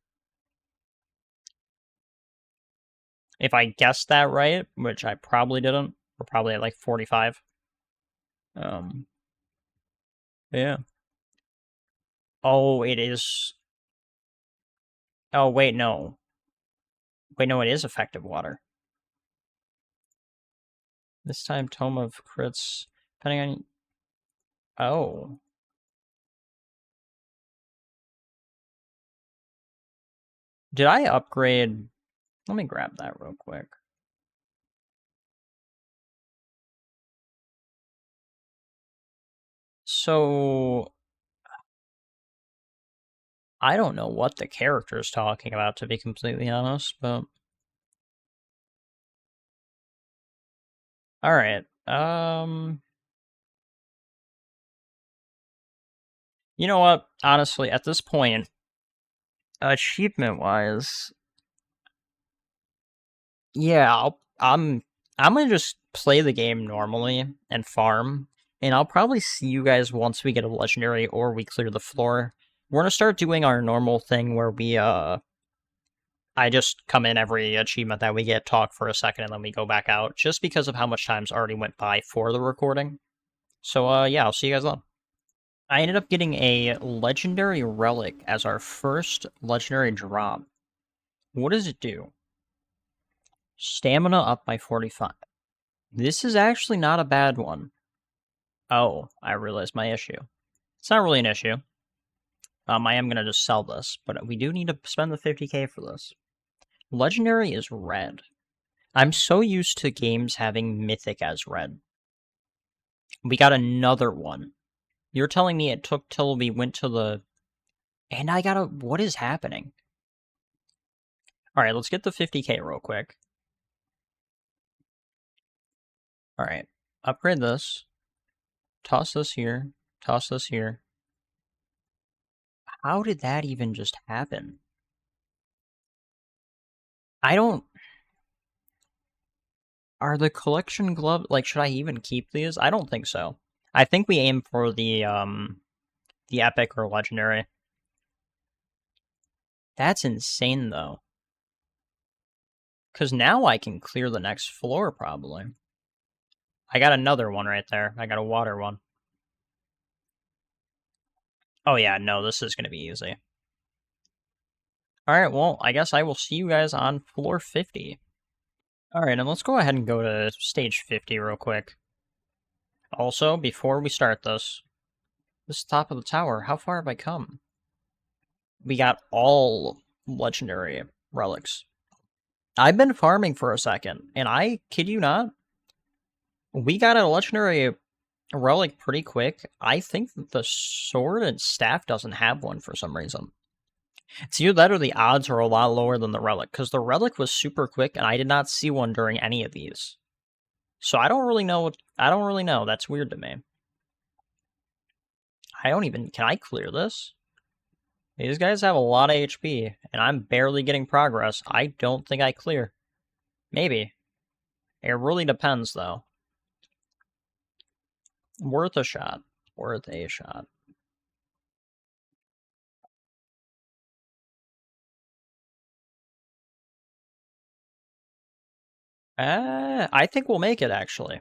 If I guessed that right, which I probably didn't, we're probably at, 45. Yeah. Oh, it is... Oh, wait, no. Wait, no, it is effective water. This time, Tome of Crits, depending on... Oh. Did I upgrade... Let me grab that real quick. So... I don't know what the character's talking about, to be completely honest, but... Alright, You know what? Honestly, at this point, achievement-wise... Yeah, I'm gonna just play the game normally and farm, and I'll probably see you guys once we get a legendary or we clear the floor. We're gonna start doing our normal thing where I just come in every achievement that we get, talk for a second, and then we go back out, just because of how much time's already went by for the recording. So, yeah, I'll see you guys then. I ended up getting a legendary relic as our first legendary drop. What does it do? Stamina up by 45. This is actually not a bad one. Oh, I realized my issue. It's not really an issue. I am going to just sell this, but we do need to spend the 50k for this. Legendary is red. I'm so used to games having Mythic as red. We got another one. You're telling me it took till we went to the... And I got a... What is happening? Alright, let's get the 50k real quick. Alright, upgrade this. Toss this here. Toss this here. How did that even just happen? I don't... Are the collection gloves... Like, should I even keep these? I don't think so. I think we aim for the epic or legendary. That's insane, though. Because now I can clear the next floor, probably. I got another one right there. I got a water one. Oh yeah, no, this is going to be easy. Alright, well, I guess I will see you guys on floor 50. Alright, and let's go ahead and go to stage 50 real quick. Also, before we start this is the top of the tower. How far have I come? We got all legendary relics. I've been farming for a second, and I kid you not, we got a legendary relic pretty quick. I think the sword and staff doesn't have one for some reason. It's either that or the odds are a lot lower than the relic, because the relic was super quick, and I did not see one during any of these. So I don't really know. That's weird to me. Can I clear this? These guys have a lot of HP, and I'm barely getting progress. I don't think I clear. Maybe. It really depends, though. Worth a shot. Worth a shot. I think we'll make it, actually.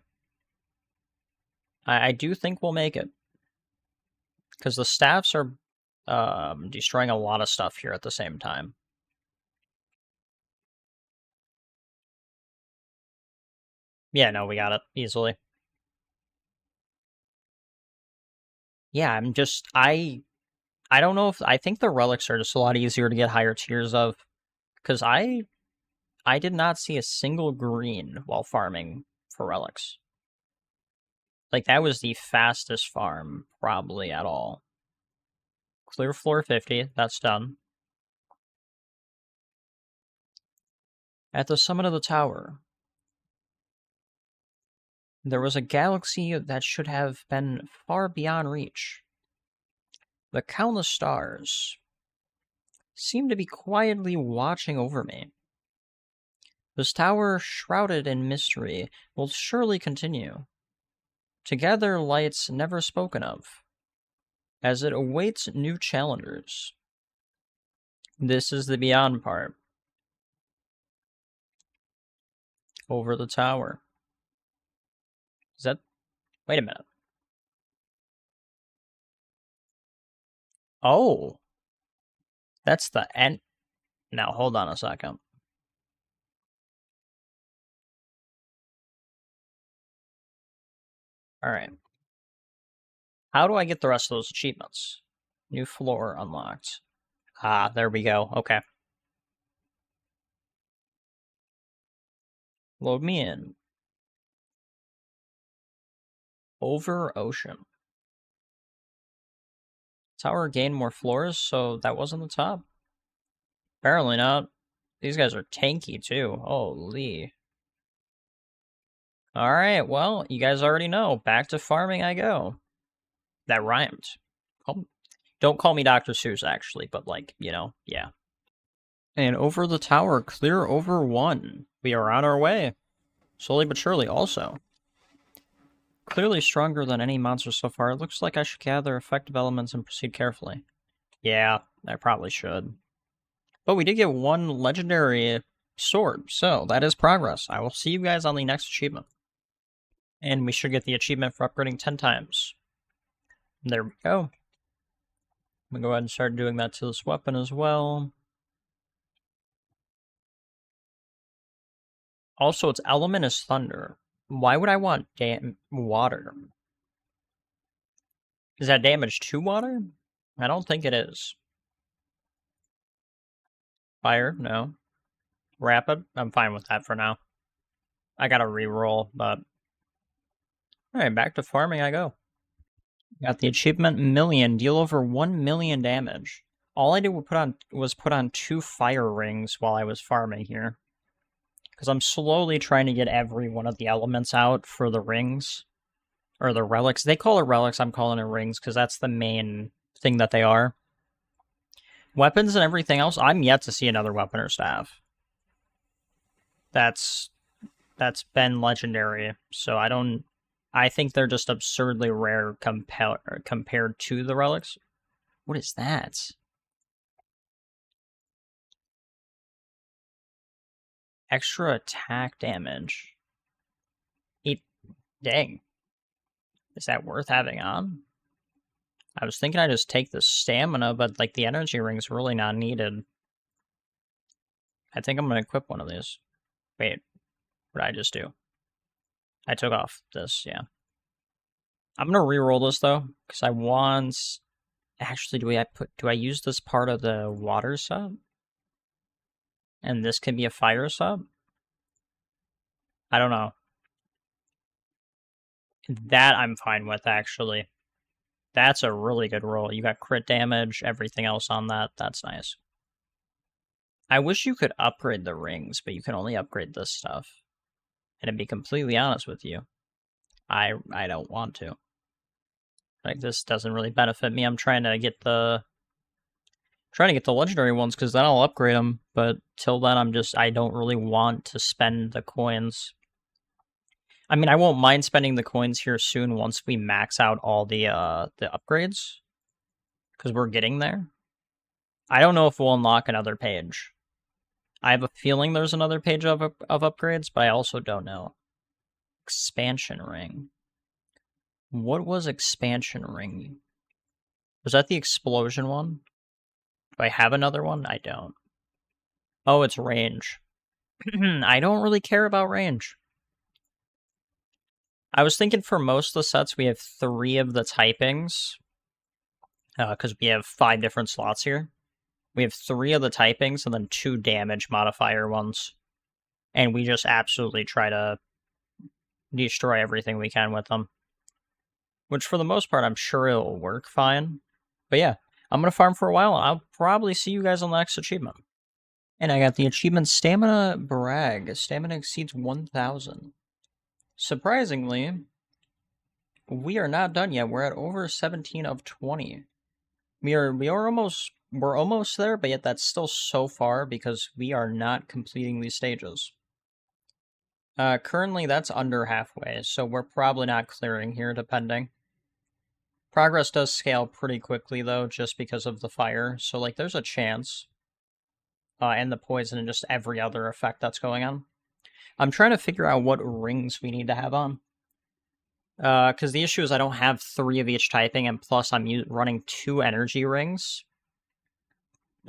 I do think we'll make it. Because the staffs are destroying a lot of stuff here at the same time. Yeah, no, we got it easily. Yeah, I don't know if... I think the relics are just a lot easier to get higher tiers of. Because I did not see a single green while farming for relics. Like, that was the fastest farm, probably, at all. Clear floor 50, that's done. At the summit of the tower, there was a galaxy that should have been far beyond reach. The countless stars seemed to be quietly watching over me. This tower, shrouded in mystery, will surely continue to gather lights never spoken of, as it awaits new challengers. This is the beyond part. Over the tower. Is that... Wait a minute. Oh! That's the end... Now, hold on a second. Alright. How do I get the rest of those achievements? New floor unlocked. Ah, there we go. Okay. Load me in. Over ocean. Tower gained more floors, so that wasn't the top. Apparently not. These guys are tanky too. Holy. Alright, well, you guys already know. Back to farming I go. That rhymed. Don't call me Dr. Seuss, actually, but, like, you know, yeah. And over the tower, clear over 1. We are on our way. Slowly but surely, also. Clearly stronger than any monster so far. It looks like I should gather effective elements and proceed carefully. Yeah, I probably should. But we did get 1 legendary sword, so that is progress. I will see you guys on the next achievement. And we should get the achievement for upgrading 10 times. There we go. I'm gonna go ahead and start doing that to this weapon as well. Also, its element is thunder. Why would I want water? Is that damage to water? I don't think it is. Fire? No. Rapid? I'm fine with that for now. I gotta re-roll, but... Alright, back to farming I go. Got the achievement million. Deal over 1 million damage. All I did was put on 2 fire rings while I was farming here. Because I'm slowly trying to get every one of the elements out for the rings. Or the relics. They call it relics, I'm calling it rings, because that's the main thing that they are. Weapons and everything else, I'm yet to see another weapon or staff. That's been legendary, so I think they're just absurdly rare compared to the relics. What is that? Extra attack damage. Dang. Is that worth having on? I was thinking I'd just take the stamina, but like the energy ring's really not needed. I think I'm gonna equip one of these. Wait, what did I just do? I took off this, yeah. I'm gonna re-roll this though, because I want... Actually, do I use this part of the water sub? And this can be a fire sub? I don't know. That I'm fine with, actually. That's a really good roll. You got crit damage, everything else on that. That's nice. I wish you could upgrade the rings, but you can only upgrade this stuff. And to be completely honest with you, I don't want to. Like, this doesn't really benefit me. I'm trying to get the legendary ones, because then I'll upgrade them. But till then, I don't really want to spend the coins. I mean, I won't mind spending the coins here soon once we max out all the upgrades, because we're getting there. I don't know if we'll unlock another page. I have a feeling there's another page of upgrades, but I also don't know. Expansion ring. What was expansion ring? Was that the explosion one? Do I have another one? I don't. Oh, it's range. I don't really care about range. I was thinking for most of the sets we have 3 of the typings. Because we have 5 different slots here. We have 3 of the typings and then 2 damage modifier ones. And we just absolutely try to destroy everything we can with them. Which for the most part, I'm sure it'll work fine. But yeah, I'm going to farm for a while, and I'll probably see you guys on the next achievement. And I got the achievement Stamina Brag. Stamina exceeds 1,000. Surprisingly, we are not done yet. We're at over 17 of 20. We're almost there, but yet that's still so far because we are not completing these stages. Currently, that's under halfway, so we're probably not clearing here, depending. Progress does scale pretty quickly, though, just because of the fire, so, like, there's a chance. And the poison and just every other effect that's going on. I'm trying to figure out what rings we need to have on. Because the issue is I don't have 3 of each typing, and plus I'm running 2 energy rings.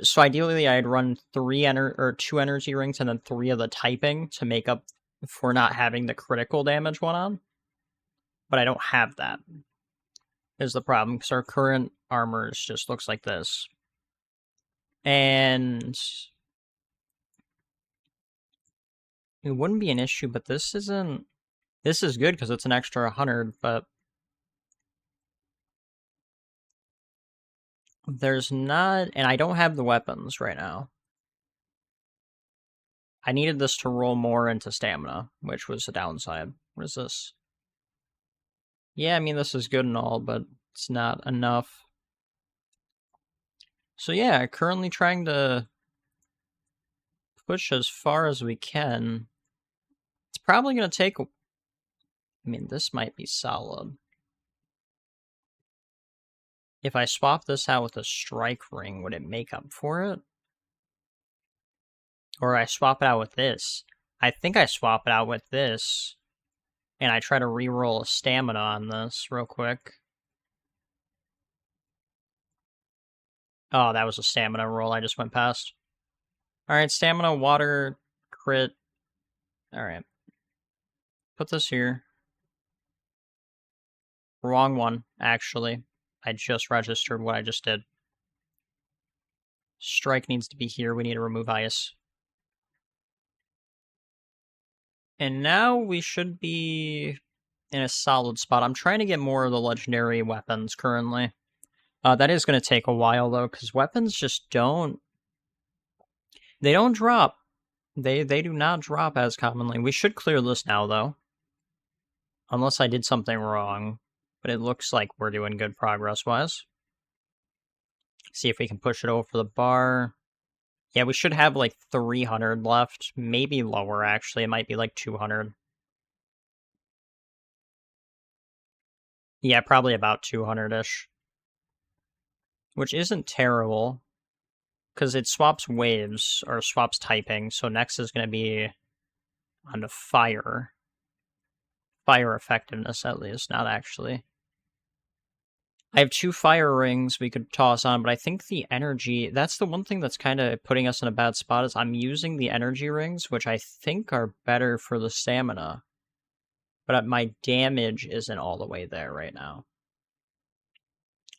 So ideally, I'd run 2 energy rings and then 3 of the typing to make up for not having the critical damage one on. But I don't have that. Is the problem, because our current armors just looks like this. And it wouldn't be an issue, but this isn't... This is good because it's an extra 100, but there's not... And I don't have the weapons right now. I needed this to roll more into stamina, which was the downside. What is this? Yeah, I mean, this is good and all, but it's not enough. So yeah, currently trying to push as far as we can. It's probably going to take... I mean, this might be solid. If I swap this out with a strike ring, would it make up for it? Or I swap it out with this. I think I swap it out with this. And I try to reroll a stamina on this real quick. Oh, that was a stamina roll I just went past. Alright, stamina, water, crit. Alright. Put this here. Wrong one, actually. I just registered what I just did. Strike needs to be here. We need to remove ice. And now we should be in a solid spot. I'm trying to get more of the legendary weapons currently. That is going to take a while, though, because weapons just don't... They don't drop. They do not drop as commonly. We should clear this now, though. Unless I did something wrong. But it looks like we're doing good progress-wise. See if we can push it over the bar. Yeah, we should have like 300 left. Maybe lower, actually. It might be like 200. Yeah, probably about 200-ish. Which isn't terrible. Because it swaps waves, or swaps typing. So next is going to be onto fire. Fire effectiveness, at least. Not actually. I have 2 fire rings we could toss on, but I think the energy... That's the one thing that's kind of putting us in a bad spot, is I'm using the energy rings, which I think are better for the stamina. But my damage isn't all the way there right now.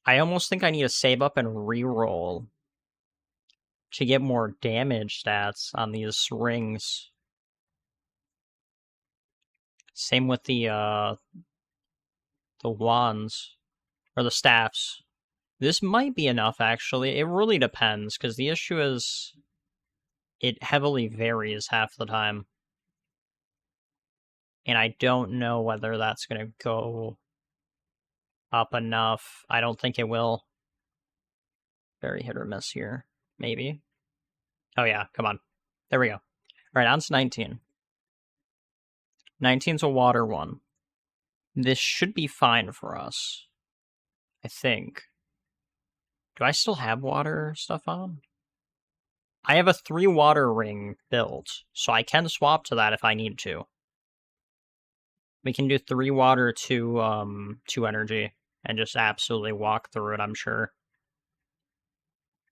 I almost think I need to save up and reroll to get more damage stats on these rings. Same with the wands. Or the staffs. This might be enough, actually. It really depends, because the issue is it heavily varies half the time. And I don't know whether that's going to go up enough. I don't think it will. Very hit or miss here. Maybe. Oh yeah, come on. There we go. Alright, on to 19. 19's a water one. This should be fine for us. I think. Do I still have water stuff on? I have a 3 water ring built, so I can swap to that if I need to. We can do 3 water, 2 energy, and just absolutely walk through it, I'm sure.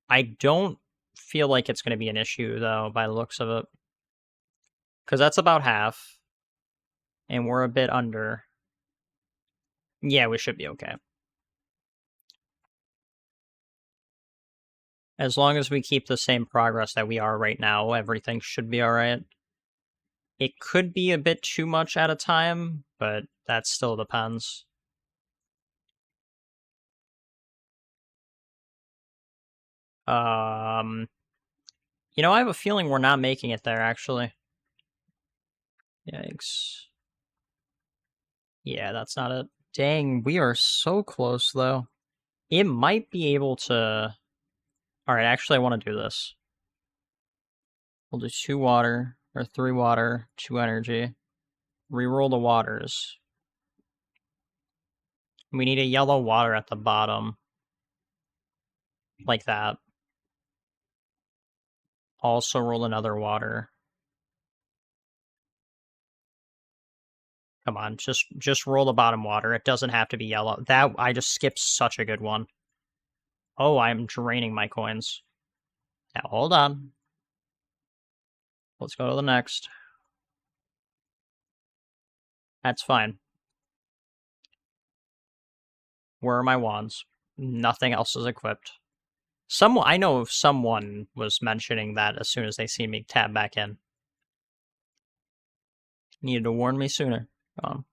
I don't feel like it's going to be an issue, though, by the looks of it. Because that's about half. And we're a bit under. Yeah, we should be okay. As long as we keep the same progress that we are right now, everything should be alright. It could be a bit too much at a time, but that still depends. You know, I have a feeling we're not making it there, actually. Yikes. Yeah, that's not it. Dang, we are so close, though. It might be able to... Alright, actually, I want to do this. We'll do 2 water, or 3 water, 2 energy. Reroll the waters. We need a yellow water at the bottom. Like that. Also roll another water. Come on, just roll the bottom water. It doesn't have to be yellow. That, I just skipped such a good one. Oh, I'm draining my coins. Now, hold on. Let's go to the next. That's fine. Where are my wands? Nothing else is equipped. I know someone was mentioning that as soon as they see me tab back in. Needed to warn me sooner. Alright,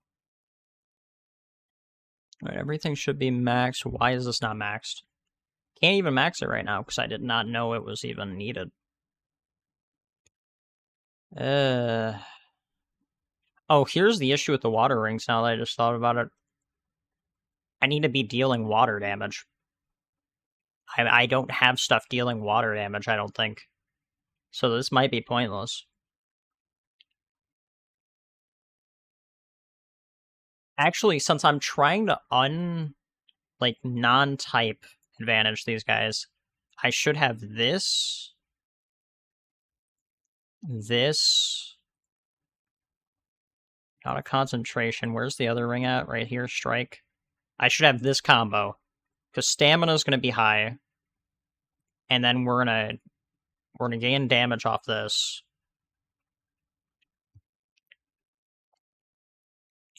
everything should be maxed. Why is this not maxed? Can't even max it right now because I did not know it was even needed. Oh, here's the issue with the water rings now that I just thought about it. I need to be dealing water damage. I don't have stuff dealing water damage, I don't think. So this might be pointless. Actually, since I'm trying to non-type advantage these guys, I should have this. Out of concentration. Where's the other ring at? Right here, strike. I should have this combo. Because stamina is going to be high. And then we're gonna gain damage off this.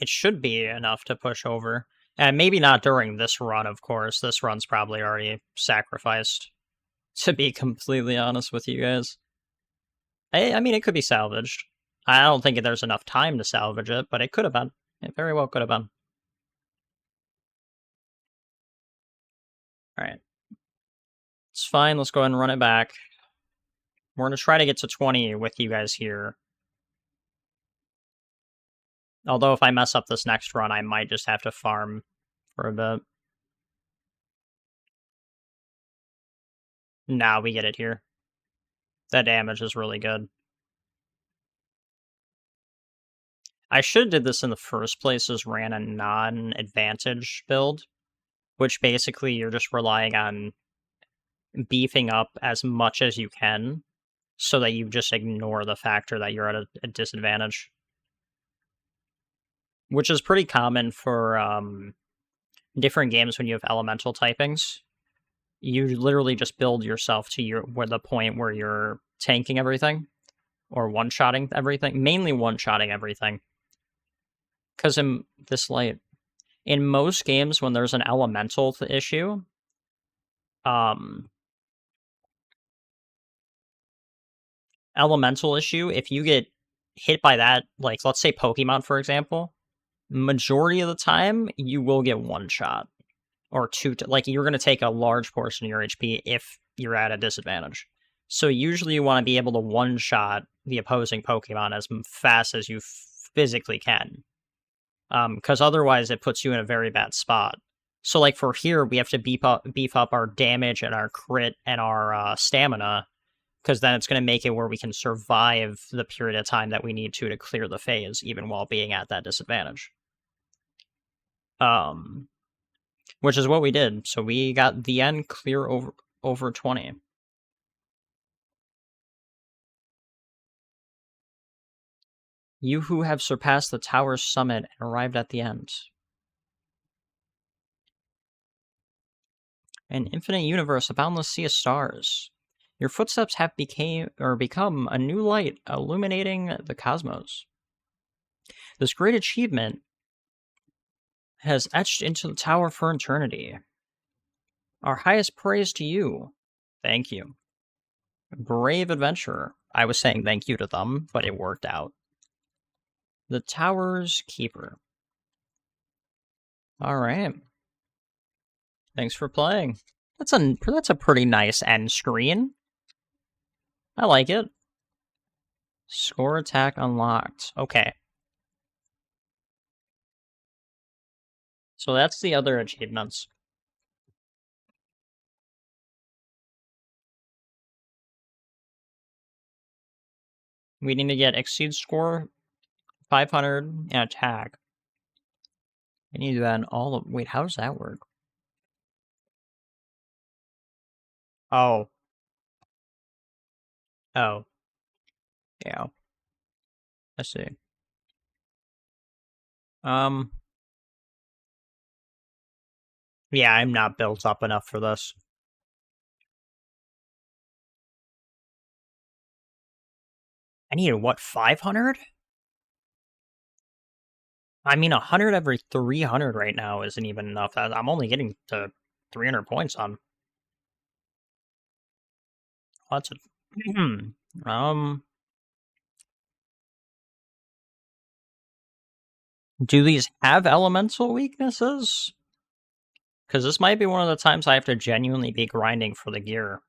It should be enough to push over. And maybe not during this run, of course. This run's probably already sacrificed, to be completely honest with you guys. I mean, it could be salvaged. I don't think there's enough time to salvage it, but it could have been. It very well could have been. Alright. It's fine, let's go ahead and run it back. We're going to try to get to 20 with you guys here. Although if I mess up this next run, I might just have to farm for a bit. Nah, we get it here. That damage is really good. I should have did this in the first place, is ran a non-advantage build, which basically you're just relying on beefing up as much as you can so that you just ignore the factor that you're at a disadvantage. Which is pretty common for different games when you have elemental typings. You literally just build yourself to the point where you're tanking everything or one-shotting everything, mainly one-shotting everything. Because in this light, in most games when there's an elemental issue, if you get hit by that, like let's say Pokemon for example, majority of the time you will get one shot or two. Like you're going to take a large portion of your HP if you're at a disadvantage. So usually you want to be able to one shot the opposing Pokemon as fast as you physically can. Because otherwise it puts you in a very bad spot. So like for here, we have to beef up our damage and our crit and our stamina, because then it's going to make it where we can survive the period of time that we need to clear the phase, even while being at that disadvantage. Which is what we did. So we got the end clear over 20. You who have surpassed the tower's summit and arrived at the end. An infinite universe, a boundless sea of stars. Your footsteps have become a new light illuminating the cosmos. This great achievement has etched into the tower for eternity. Our highest praise to you. Thank you. Brave adventurer. I was saying thank you to them, but it worked out. The tower's keeper. All right. Thanks for playing. That's a pretty nice end screen. I like it. Score attack unlocked. Okay. So that's the other achievements. We need to get exceed score 500 and attack. I need to do that in all of... Wait, how does that work? Oh. Oh. Yeah. I see. Yeah, I'm not built up enough for this. I need, what, 500? I mean, 100 every 300 right now isn't even enough. I'm only getting to 300 points on. That's a... Do these have elemental weaknesses? Because this might be one of the times I have to genuinely be grinding for the gear.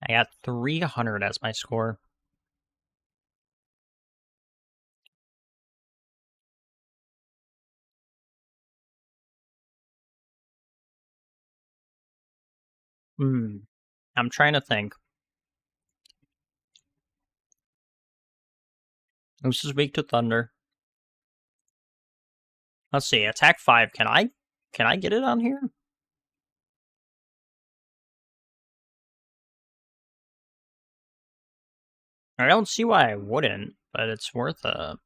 I got 300 as my score. I'm trying to think. This is weak to thunder. Let's see, attack 5. Can I get it on here? I don't see why I wouldn't, but it's worth a...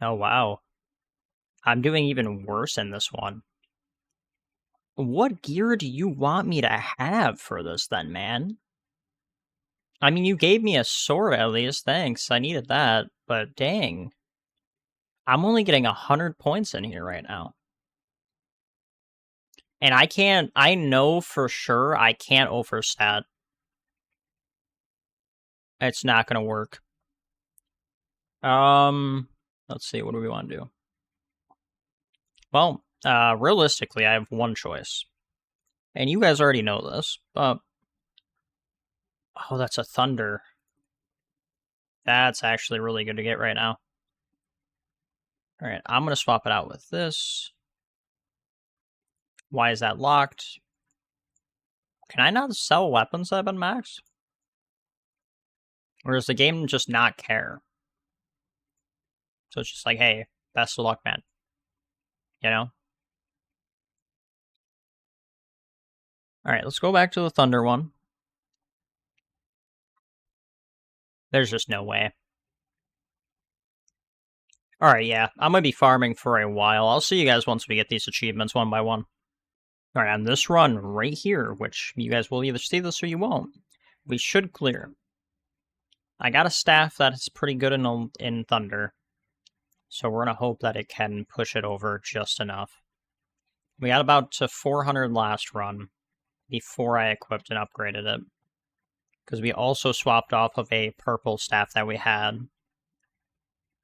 Oh, wow. I'm doing even worse in this one. What gear do you want me to have for this then, man? I mean, you gave me a sword at least, thanks. I needed that, but dang. I'm only getting 100 points in here right now. And I know for sure I can't overstat. It's not gonna work. Let's see, what do we want to do? Well, realistically, I have one choice. And you guys already know this, but... Oh, that's a thunder. That's actually really good to get right now. Alright, I'm gonna swap it out with this. Why is that locked? Can I not sell weapons that have been maxed? Or does the game just not care? So it's just like, hey, best of luck, man. You know? Alright, let's go back to the Thunder one. There's just no way. Alright, yeah. I'm gonna be farming for a while. I'll see you guys once we get these achievements one by one. Alright, on this run right here, which you guys will either see this or you won't, we should clear. I got a staff that's pretty good in Thunder, so we're gonna hope that it can push it over just enough. We got about to 400 last run before I equipped and upgraded it, because we also swapped off of a purple staff that we had.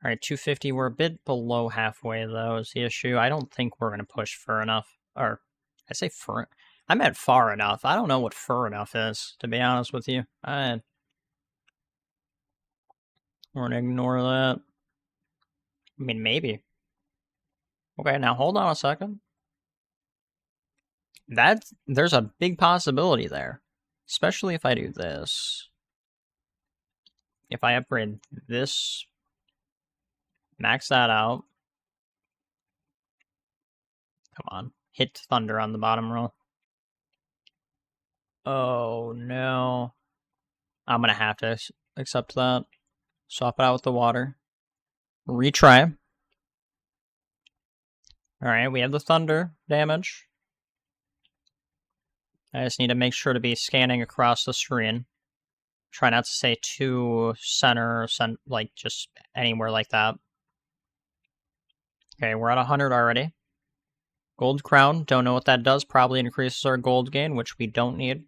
Alright, 250, we're a bit below halfway though is the issue. I don't think we're gonna push fur enough, or I say fur, I meant far enough. I don't know what fur enough is, to be honest with you. We're gonna ignore that. I mean, maybe. Okay, now hold on a second. There's a big possibility there. Especially if I do this. If I upgrade this, max that out. Come on, hit thunder on the bottom row. Oh no. I'm gonna have to accept that. Swap it out with the water. Retry. Alright, we have the thunder damage. I just need to make sure to be scanning across the screen. Try not to say to center, like just anywhere like that. Okay, we're at 100 already. Gold crown, don't know what that does. Probably increases our gold gain, which we don't need.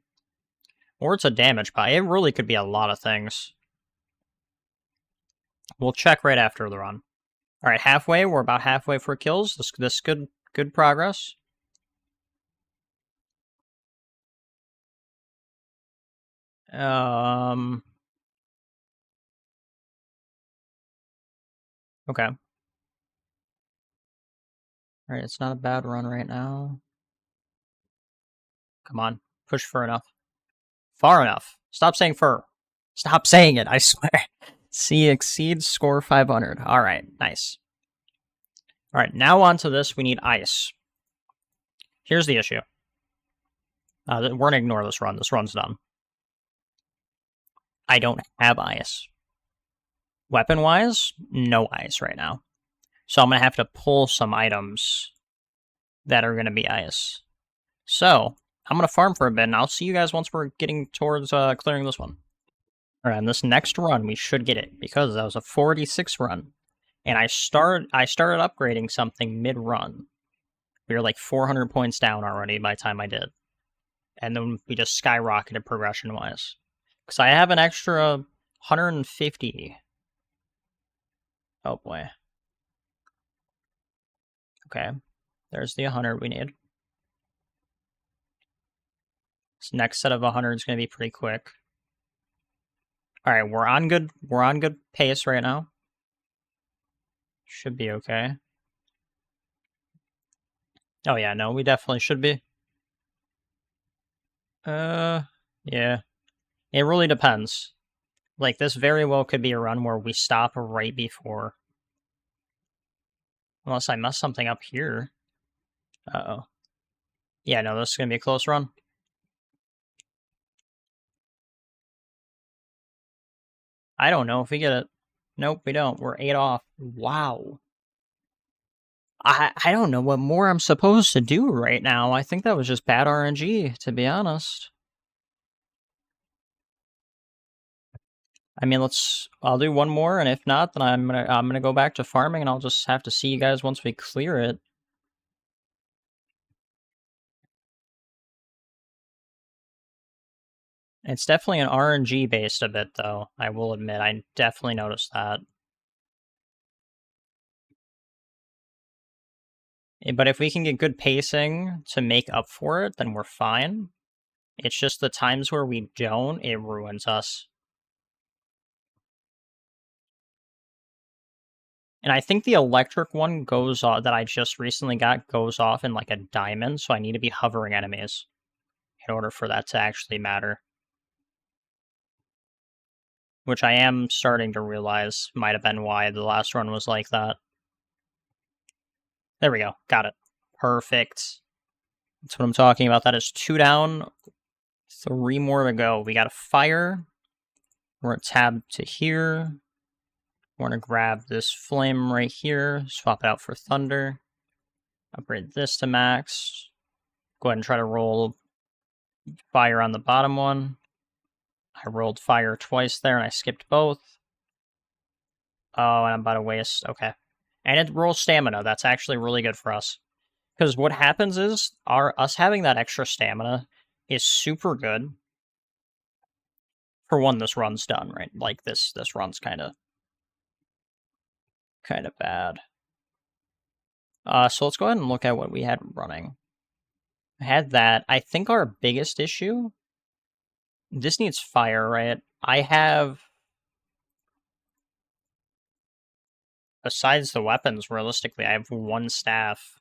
Or it's a damage buy. It really could be a lot of things. We'll check right after the run. Alright, halfway. We're about halfway for kills. This good progress. Okay. Alright, it's not a bad run right now. Come on. Push fur enough. Far enough. Stop saying fur. Stop saying it, I swear. See, exceeds score 500. Alright, nice. Alright, now on to this. We need ice. Here's the issue. We're going to ignore this run. This run's done. I don't have ice. Weapon-wise, no ice right now. So I'm going to have to pull some items that are going to be ice. So, I'm going to farm for a bit, and I'll see you guys once we're getting towards clearing this one. Alright, on this next run, we should get it, because that was a 46 run. And I started upgrading something mid-run. We were like 400 points down already by the time I did. And then we just skyrocketed progression-wise. Because I have an extra 150. Oh boy. Okay. There's the 100 we need. This next set of 100 is going to be pretty quick. Alright, we're on good pace right now. Should be okay. Oh yeah, no, we definitely should be. Yeah. It really depends. Like, this very well could be a run where we stop right before. Unless I mess something up here. Uh-oh. Yeah, no, this is going to be a close run. I don't know if we get it. Nope, we don't. We're 8 off. Wow. I don't know what more I'm supposed to do right now. I think that was just bad RNG, to be honest. I mean, I'll do one more, and if not, then I'm gonna go back to farming, and I'll just have to see you guys once we clear it. It's definitely an RNG based a bit, though. I will admit, I definitely noticed that. But if we can get good pacing to make up for it, then we're fine. It's just the times where we don't, it ruins us. And I think the electric one goes off, that I just recently got, goes off in like a diamond, so I need to be hovering enemies in order for that to actually matter. Which I am starting to realize might have been why the last run was like that. There we go. Got it. Perfect. That's what I'm talking about. That is 2 down, 3 more to go. We got a fire. We're going to tab to here. We're going to grab this flame right here, swap it out for thunder. Upgrade this to max. Go ahead and try to roll fire on the bottom one. I rolled fire twice there, and I skipped both. Oh, and I'm about to waste. Okay. And it rolls stamina. That's actually really good for us. Because what happens is, us having that extra stamina is super good for when this run's done, right? Like, this run's kind of bad. So let's go ahead and look at what we had running. I had that. I think our biggest issue... This needs fire, right? I have... Besides the weapons, realistically, I have 1 staff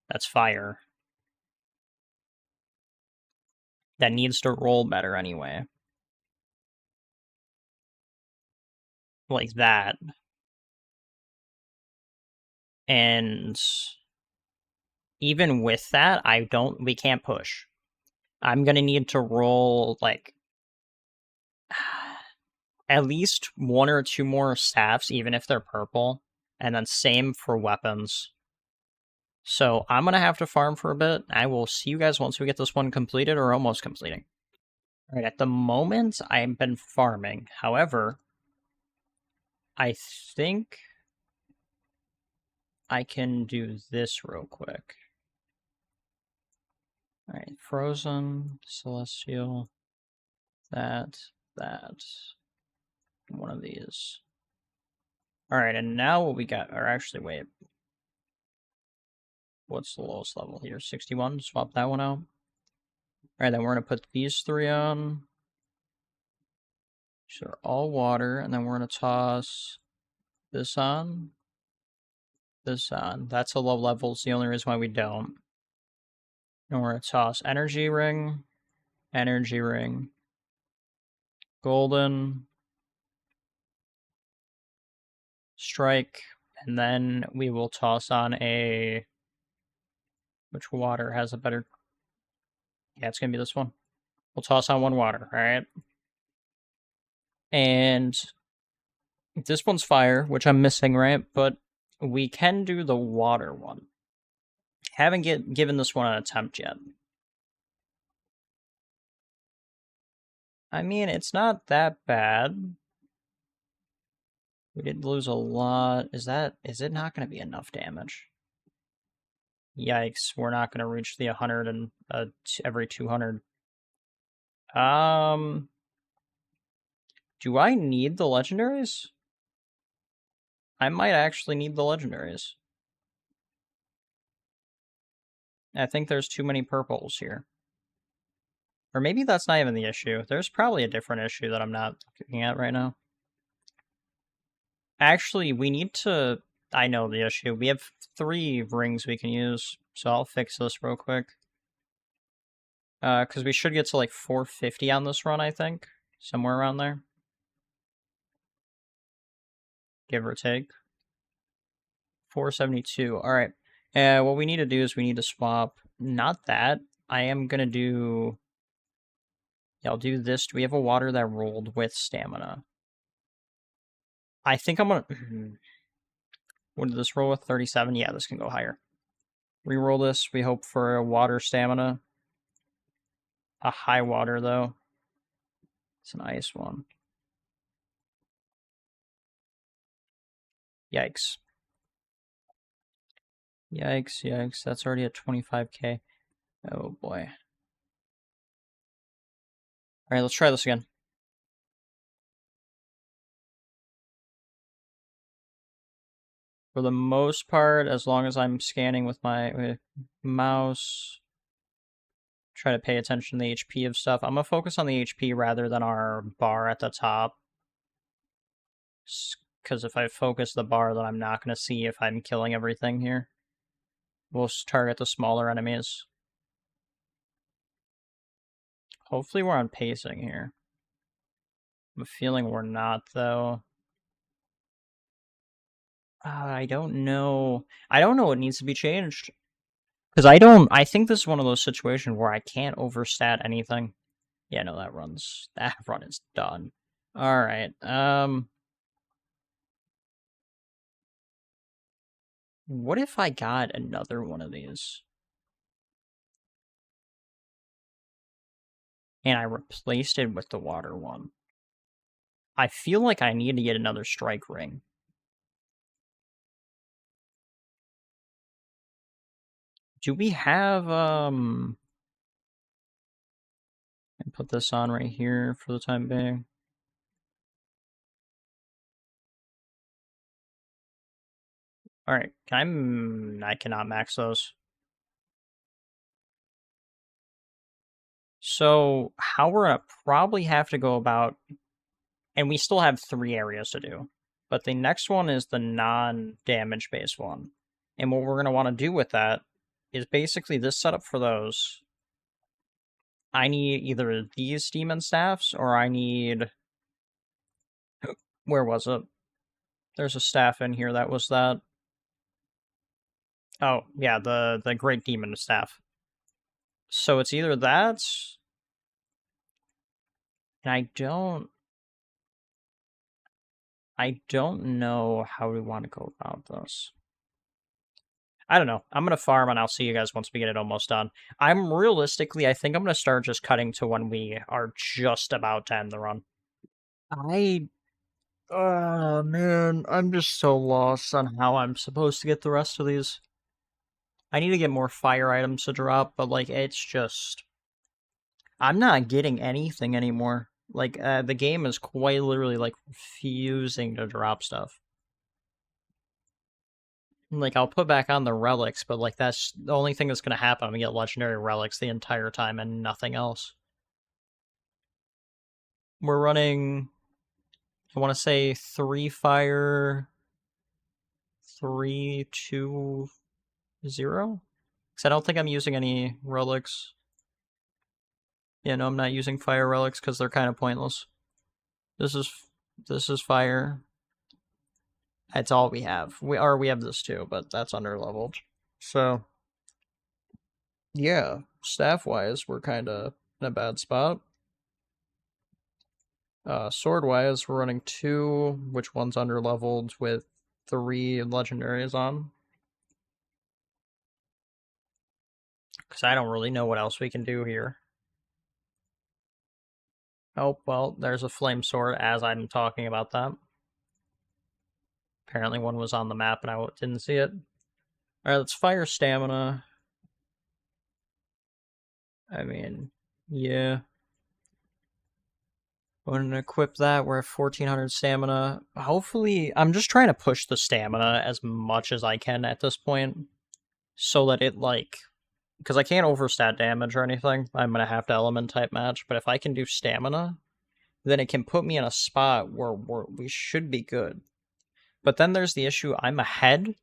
that's fire. That needs to roll better anyway. Like that. And even with that, we can't push. I'm gonna need to roll, like, at least 1 or 2 more staffs, even if they're purple. And then same for weapons. So I'm gonna have to farm for a bit. I will see you guys once we get this one completed or almost completing. Alright, at the moment, I've been farming. However, I think I can do this real quick. Alright, frozen, celestial, that, one of these. Alright, and now what we got, or actually, wait. What's the lowest level here? 61, swap that one out. Alright, then we're going to put these 3 on. So they're all water, and then we're going to toss this on. This on. That's a low level, it's the only reason why we don't. And we're going to toss energy ring, golden, strike, and then we will toss on a... Which water has a better... Yeah, it's going to be this one. We'll toss on 1 water, alright? And this one's fire, which I'm missing, right? But we can do the water one. Haven't given this one an attempt yet. I mean, it's not that bad. We did lose a lot. Is it not going to be enough damage? Yikes, we're not going to reach the 100 and every 200. Do I need the legendaries? I might actually need the legendaries. I think there's too many purples here. Or maybe that's not even the issue. There's probably a different issue that I'm not looking at right now. Actually, we need to... I know the issue. We have 3 rings we can use, so I'll fix this real quick. Because we should get to like 450 on this run, I think. Somewhere around there. Give or take. 472. Alright. What we need to do is we need to swap... Not that. I am going to do... Yeah, I'll do this. Do we have a water that rolled with stamina? I think I'm gonna... What did this roll with? 37? Yeah, this can go higher. Reroll this. We hope for a water stamina. A high water, though. It's an ice one. Yikes. Yikes, yikes. That's already at 25k. Oh, boy. Alright, let's try this again. For the most part, as long as I'm scanning with my mouse, try to pay attention to the HP of stuff. I'm going to focus on the HP rather than our bar at the top. Because if I focus the bar, then I'm not going to see if I'm killing everything here. We'll target the smaller enemies. Hopefully we're on pacing here. I'm feeling we're not, though. I don't know. I don't know what needs to be changed. Because I think this is one of those situations where I can't overstat anything. Yeah, no, that run is done. Alright, what if I got another one of these? And I replaced it with the water one. I feel like I need to get another strike ring. Do we have, and put this on right here for the time being. Alright, I cannot max those. So, how we're gonna probably have to go about, and we still have 3 areas to do, but the next one is the non-damage based one. And what we're gonna want to do with that is basically this setup for those. I need either these demon staffs, or I need... Where was it? There's a staff in here that was that. Oh, yeah, the Great Demon staff. So it's either that, and I don't know how we want to go about this. I don't know. I'm going to farm, and I'll see you guys once we get it almost done. I think I'm going to start just cutting to when we are just about to end the run. Oh, man, I'm just so lost on how I'm supposed to get the rest of these. I need to get more fire items to drop, but, like, it's just... I'm not getting anything anymore. Like, the game is quite literally, like, refusing to drop stuff. Like, I'll put back on the relics, but, like, that's the only thing that's gonna happen. I'm gonna get legendary relics the entire time and nothing else. We're running... I want to say 3 fire... 3, 2, 0? Because I don't think I'm using any relics. Yeah, no, I'm not using fire relics because they're kind of pointless. This is fire. That's all we have. We have this too, but that's under leveled. So yeah, staff wise, we're kind of in a bad spot. Sword wise, we're running 2, which one's under leveled with 3 legendaries on. Because I don't really know what else we can do here. Oh, well, there's a flame sword as I'm talking about that. Apparently one was on the map and I didn't see it. Alright, let's fire stamina. I mean, yeah. Going to equip that. We're at 1400 stamina. Hopefully, I'm just trying to push the stamina as much as I can at this point. So that it, like... Because I can't overstat damage or anything. I'm going to have to element type match. But if I can do stamina, then it can put me in a spot where we should be good. But then there's the issue, I'm ahead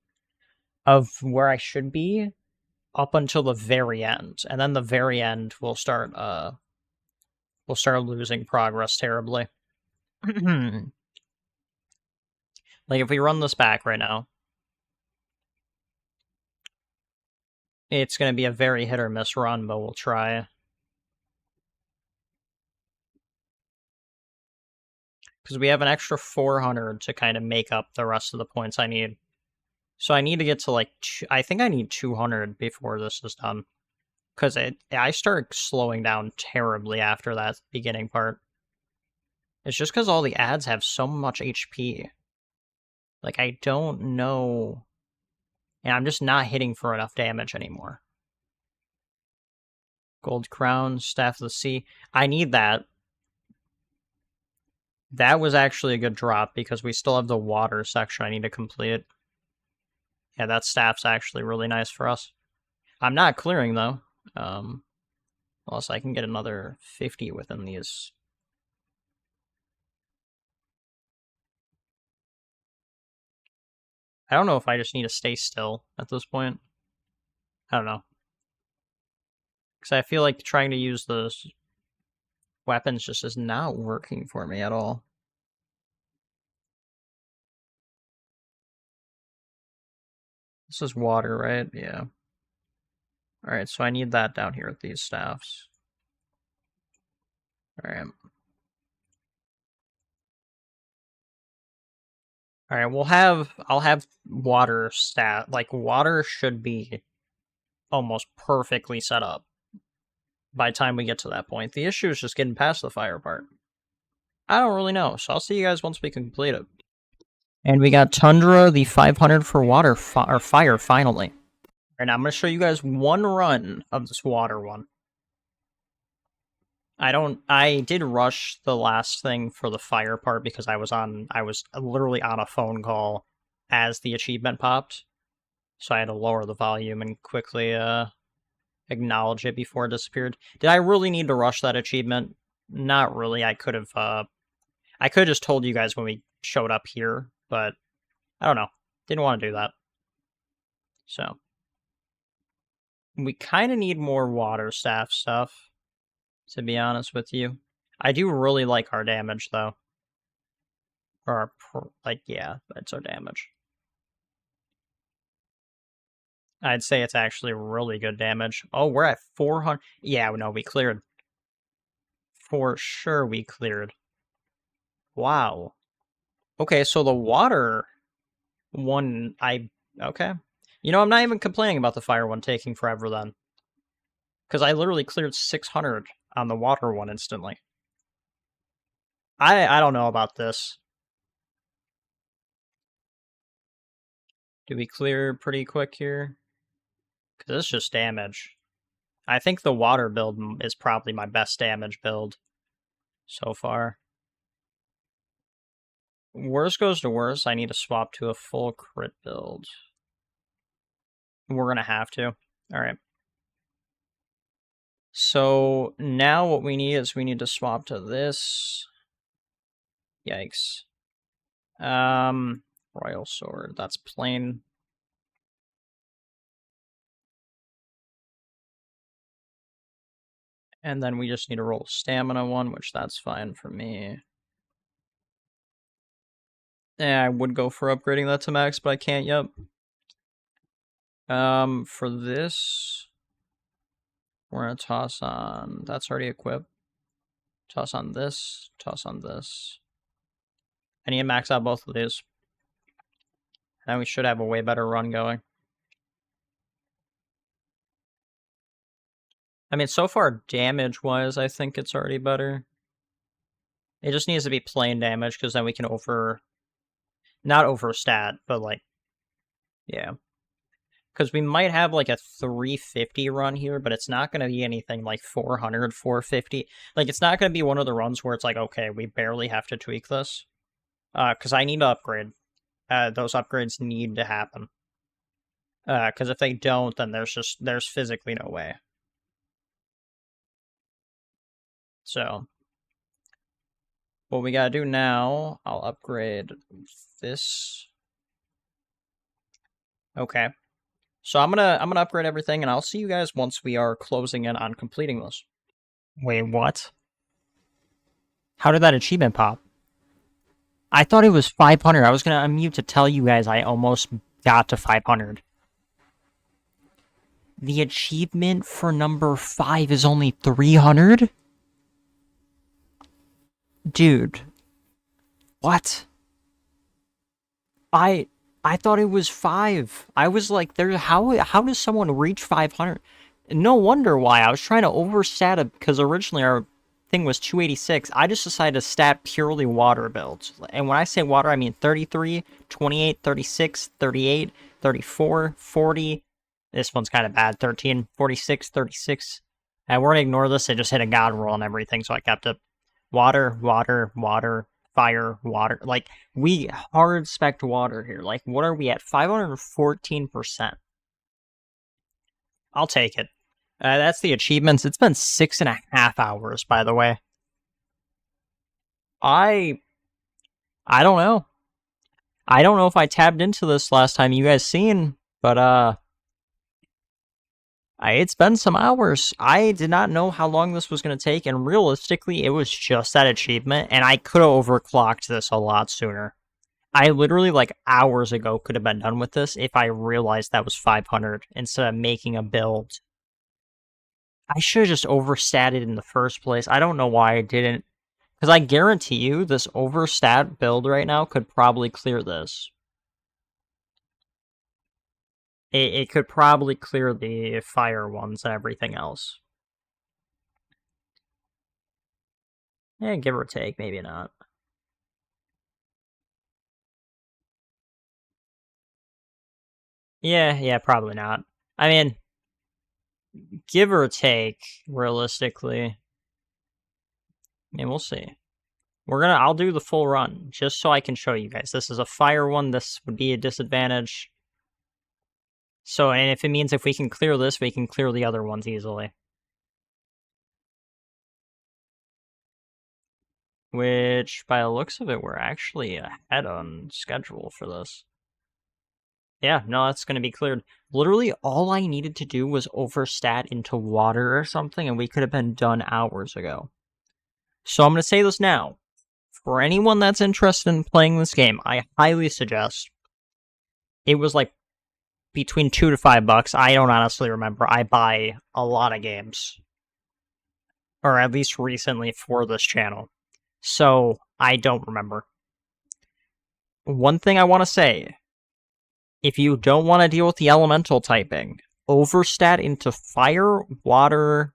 of where I should be up until the very end. And then the very end will start losing progress terribly. Like, if we run this back right now, it's going to be a very hit or miss run, but we'll try. Because we have an extra 400 to kind of make up the rest of the points I need. So I need to get to like, I think I need 200 before this is done. Because I start slowing down terribly after that beginning part. It's just because all the ads have so much HP. Like, I don't know. And I'm just not hitting for enough damage anymore. Gold Crown, Staff of the Sea. I need that. That was actually a good drop because we still have the water section I need to complete. Yeah, that staff's actually really nice for us. I'm not clearing, though. Unless I can get another 50 within these. I don't know if I just need to stay still at this point. I don't know. Because I feel like trying to use those weapons just is not working for me at all. This is water, right? Yeah. Alright, so I need that down here with these staffs. Alright. Alright, I'll have water like, water should be almost perfectly set up by the time we get to that point. The issue is just getting past the fire part. I don't really know, so I'll see you guys once we complete it. And we got Tundra, the 500 for water, or fire, finally. And I'm going to show you guys one run of this water one. I did rush the last thing for the fire part because I was literally on a phone call as the achievement popped. So I had to lower the volume and quickly acknowledge it before it disappeared. Did I really need to rush that achievement? Not really. I could have just told you guys when we showed up here, but I don't know. Didn't want to do that. So we kind of need more water staff stuff, to be honest with you. I do really like our damage, though. Or yeah, that's our damage. I'd say it's actually really good damage. Oh, we're at 400. Yeah, no, we cleared. For sure we cleared. Wow. Okay, so the water one, okay. You know, I'm not even complaining about the fire one taking forever then. Because I literally cleared 600 on the water one instantly. I don't know about this. Do we clear pretty quick here? Because it's just damage. I think the water build is probably my best damage build so far. Worst goes to worst, I need to swap to a full crit build. We're going to have to. Alright. So now what we need is we need to swap to this. Yikes. Royal Sword, that's plain. And then we just need to roll stamina one, which that's fine for me. Yeah, I would go for upgrading that to max, but I can't yet. For this, we're gonna toss on, that's already equipped. Toss on this, toss on this. I need to max out both of these. And we should have a way better run going. I mean, so far, damage-wise, I think it's already better. It just needs to be plain damage, because then we can not overstat, but like, yeah. Because we might have like a 350 run here, but it's not going to be anything like 400, 450. Like, it's not going to be one of the runs where it's like, okay, we barely have to tweak this. Because I need to upgrade. Those upgrades need to happen. Because if they don't, then there's physically no way. So, what we gotta do now, I'll upgrade this. Okay. So I'm gonna upgrade everything, and I'll see you guys once we are closing in on completing this. Wait, what? How did that achievement pop? I thought it was 500. I was gonna unmute to tell you guys I almost got to 500. The achievement for number 5 is only 300? Dude. What? I thought it was 5. I was like, there. How does someone reach 500? No wonder why. I was trying to overstat it because originally our thing was 286. I just decided to stat purely water builds. And when I say water, I mean 33, 28, 36, 38, 34, 40. This one's kind of bad. 13, 46, 36. And we're going to ignore this. I just hit a god roll and everything, so I kept it. Water, water, water, fire, water. Like, we hard spec water here. Like, what are we at? 514%. I'll take it. That's the achievements. It's been 6.5 hours, by the way. I don't know. I don't know if I tabbed into this last time you guys seen, but it's been some hours. I did not know how long this was going to take, and realistically, it was just that achievement, and I could have overclocked this a lot sooner. I literally, like, hours ago could have been done with this if I realized that was 500 instead of making a build. I should have just overstatted in the first place. I don't know why I didn't. Because I guarantee you, this overstat build right now could probably clear this. It could probably clear the fire ones and everything else. Yeah, give or take, maybe not. Yeah, probably not. I mean, give or take, realistically. I mean, we'll see. I'll do the full run, just so I can show you guys. This is a fire one, this would be a disadvantage. So, and if it means if we can clear this, we can clear the other ones easily. Which, by the looks of it, we're actually ahead on schedule for this. Yeah, no, that's going to be cleared. Literally, all I needed to do was overstat into water or something, and we could have been done hours ago. So I'm going to say this now. For anyone that's interested in playing this game, I highly suggest. It was like between $2 to $5. I don't honestly remember. I buy a lot of games. Or at least recently for this channel. So, I don't remember. One thing I want to say. If you don't want to deal with the elemental typing, overstat into fire, water,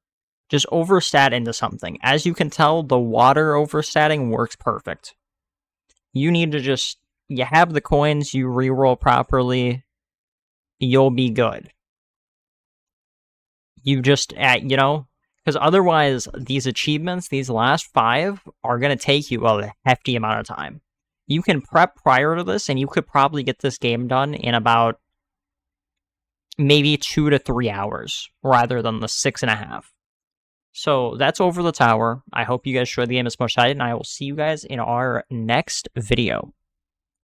just overstat into something. As you can tell, the water overstatting works perfect. You need to just, you have the coins, you reroll properly, you'll be good. You just, because otherwise, these achievements, these last 5, are going to take you a hefty amount of time. You can prep prior to this, and you could probably get this game done in about maybe 2 to 3 hours, rather than the 6.5. So that's Over the Tower. I hope you guys enjoyed the game as much as I did, and I will see you guys in our next video.